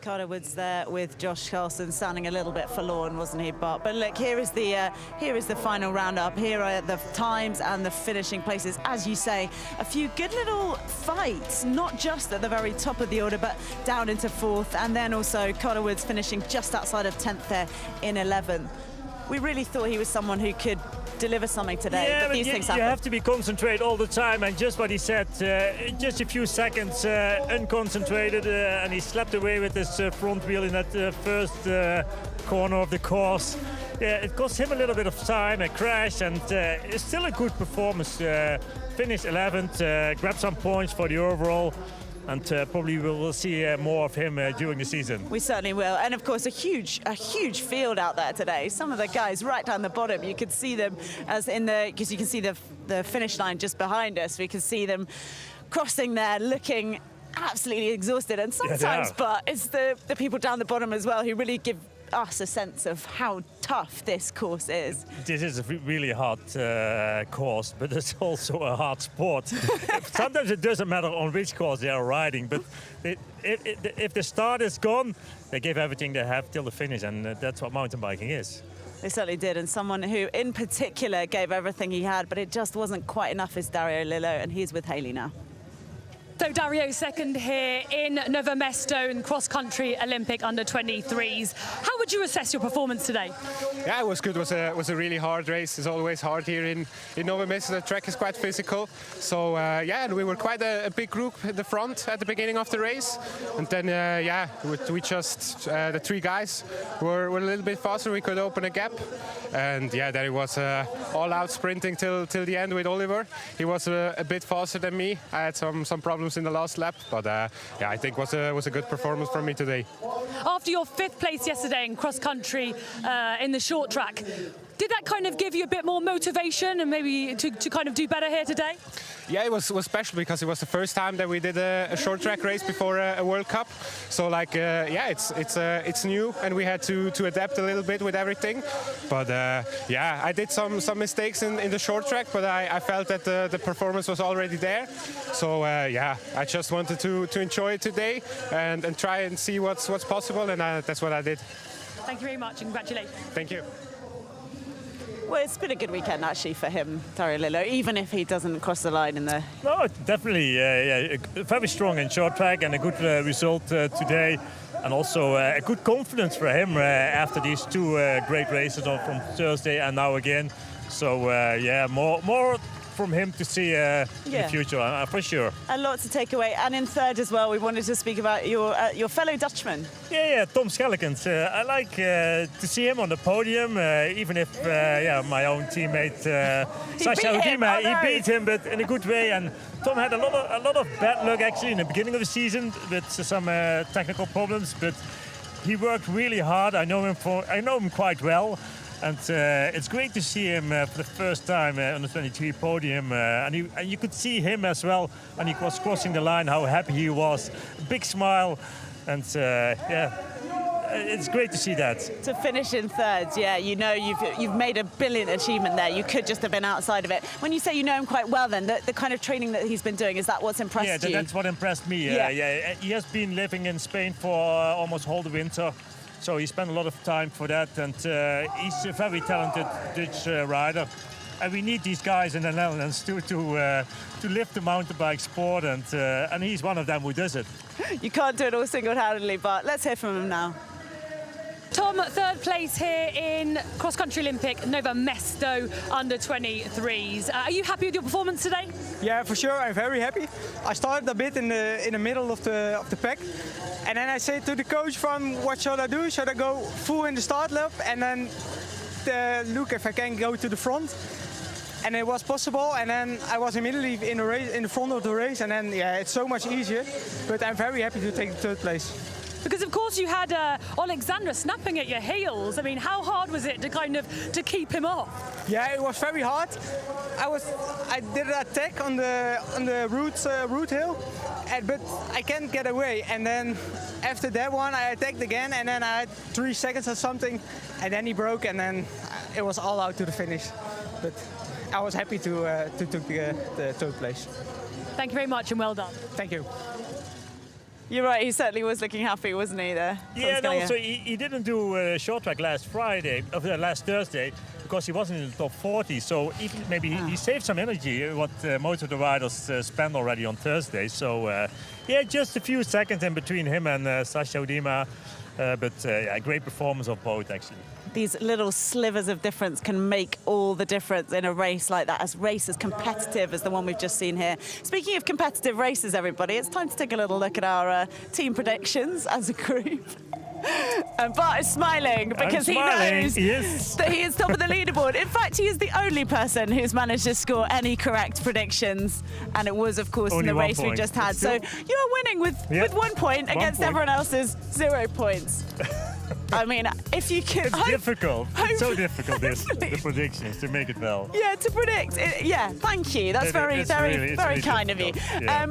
Carter Woods there with Josh Carlson, sounding a little bit forlorn, wasn't he, Bart? But look, here is the final roundup. Here are the times and the finishing places. As you say, a few good little fights, not just at the very top of the order, but down into 4th, and then also Carter Woods finishing just outside of 10th there in 11th. We really thought he was someone who could deliver something today, but these things happen. You have to be concentrated all the time, and just what he said, just a few seconds unconcentrated, and he slapped away with his front wheel in that first corner of the course. Yeah, it cost him a little bit of time, a crash, and it's still a good performance. Finished 11th, grabbed some points for the overall, and probably we'll see more of him during the season. We certainly will. And of course, a huge field out there today. Some of the guys right down the bottom, you could see them because you can see the finish line just behind us. We can see them crossing there, looking absolutely exhausted. And sometimes, but it's the people down the bottom as well who really give us a sense of how tough this course is. This is a really hard course, but it's also a hard sport. Sometimes it doesn't matter on which course they are riding, but if the start is gone, they give everything they have till the finish, and that's what mountain biking is. They certainly did, and someone who in particular gave everything he had, but it just wasn't quite enough is Dario Lillo, and he's with Haley now. So Dario second here in Nove Mesto in cross-country Olympic under-23s. How would you assess your performance today? Yeah, it was good. It was a really hard race. It's always hard here in Nove Mesto. The track is quite physical. So yeah, and we were quite a big group in the front at the beginning of the race. And then yeah, we just the three guys were a little bit faster. We could open a gap. And yeah, then it was all-out sprinting till the end with Oliver. He was a bit faster than me. I had some problems in the last lap, but yeah, I think was a good performance from me today. After your 5th place yesterday in cross-country in the short track, did that kind of give you a bit more motivation and maybe to kind of do better here today? Yeah, it was special because it was the first time that we did a short track race before a World Cup. So like, yeah, it's new, and we had to adapt a little bit with everything. But yeah, I did some mistakes in the short track, but I felt that the performance was already there. So yeah, I just wanted to enjoy it today and try and see what's possible, and that's what I did. Thank you very much, and congratulations. Thank you. Well, it's been a good weekend actually for him, Dario Lillo, even if he doesn't cross the line in the... No, definitely. Yeah, very strong in short track and a good result today. And also a good confidence for him after these two great races from Thursday and now again. So yeah, more from him to see in the future, for sure. A lot to take away. And in third as well, we wanted to speak about your fellow Dutchman. Yeah, Tom Schellekens. I like to see him on the podium, even if yeah, my own teammate Sasha Udima, he beat him, but in a good way. And Tom had a lot of bad luck actually in the beginning of the season with some technical problems, but he worked really hard. I know him quite well. And it's great to see him for the first time on the 23 podium. And you could see him as well. And he was crossing the line, how happy he was. Big smile. And yeah, it's great to see that. To finish in third, yeah, you know you've made a brilliant achievement there. You could just have been outside of it. When you say you know him quite well then, the kind of training that he's been doing, is that what's impressed you? Yeah, that's what impressed me. Yeah. He has been living in Spain for almost all the winter. So he spent a lot of time for that, and he's a very talented Dutch rider. And we need these guys in the Netherlands to lift the mountain bike sport, and he's one of them who does it. You can't do it all single-handedly, but let's hear from him now. Tom, third place here in cross-country Olympic Nove Mesto under-23s. Are you happy with your performance today? Yeah, for sure. I'm very happy. I started a bit in the middle of the pack, and then I said to the coach, "From what should I do? Should I go full in the start lap and then look if I can go to the front?" And it was possible, and then I was immediately in the front of the race, and then yeah, it's so much easier. But I'm very happy to take the third place. Because of course you had Alexandra snapping at your heels. I mean, how hard was it to keep him off? Yeah, it was very hard. I did an attack on the root hill, but I can't get away. And then after that one, I attacked again, and then I had 3 seconds or something, and then he broke, and then it was all out to the finish. But I was happy to take the third place. Thank you very much, and well done. Thank you. You're right, he certainly was looking happy, wasn't he, there? Yeah, and also he didn't do short track last Thursday, because he wasn't in the top 40. So maybe he saved some energy, what most of the riders spent already on Thursday. So yeah, just a few seconds in between him and Sasha Udima. But yeah, great performance of both, actually. These little slivers of difference can make all the difference in a race like that, as competitive as the one we've just seen here. Speaking of competitive races, everybody, it's time to take a little look at our team predictions as a group. And Bart is smiling because he knows that he is top of the leaderboard. In fact, he is the only person who's managed to score any correct predictions. And it was, of course, only in the race we just had. So you are winning with 1 point against everyone else's 0 points. I mean, if you could... It's difficult. It's so difficult, the predictions, to make it well. Yeah, to predict. Yeah, thank you. That's very kind of you. Yeah.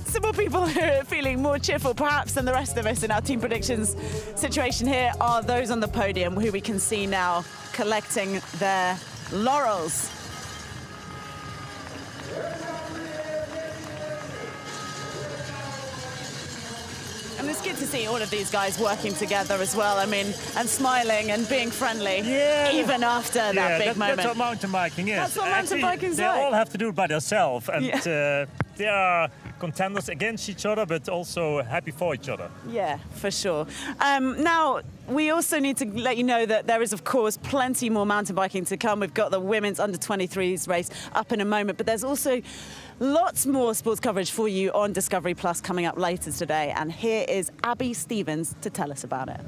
Some more people who are feeling more cheerful, perhaps, than the rest of us in our team predictions situation here are those on the podium who we can see now collecting their laurels. And it's good to see all of these guys working together as well. I mean, and smiling and being friendly, even after that big moment. That's what mountain biking is. That's what mountain biking is like. They all have to do it by themselves, and they are contenders against each other, but also happy for each other. Yeah, for sure. Now, we also need to let you know that there is, of course, plenty more mountain biking to come. We've got the women's under-23s race up in a moment, but there's also lots more sports coverage for you on Discovery Plus coming up later today. And here is Abby Stevens to tell us about it.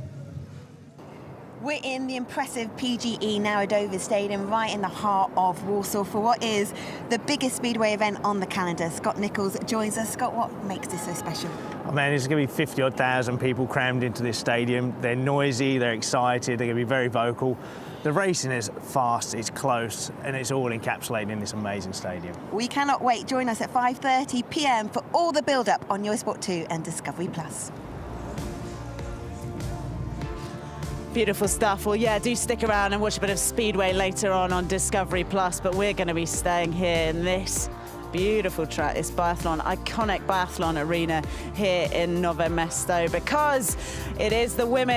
We're in the impressive PGE Narodowy Stadium, right in the heart of Warsaw, for what is the biggest speedway event on the calendar. Scott Nichols joins us. Scott, what makes this so special? Oh man, there's going to be 50,000 people crammed into this stadium. They're noisy, they're excited, they're going to be very vocal. The racing is fast, it's close, and it's all encapsulated in this amazing stadium. We cannot wait. Join us at 5:30 p.m. for all the build-up on Eurosport 2 and Discovery Plus. Beautiful stuff. Well, yeah, do stick around and watch a bit of Speedway later on Discovery Plus, but we're going to be staying here in this beautiful track, this biathlon, iconic biathlon arena here in Nove Mesto, because it is the women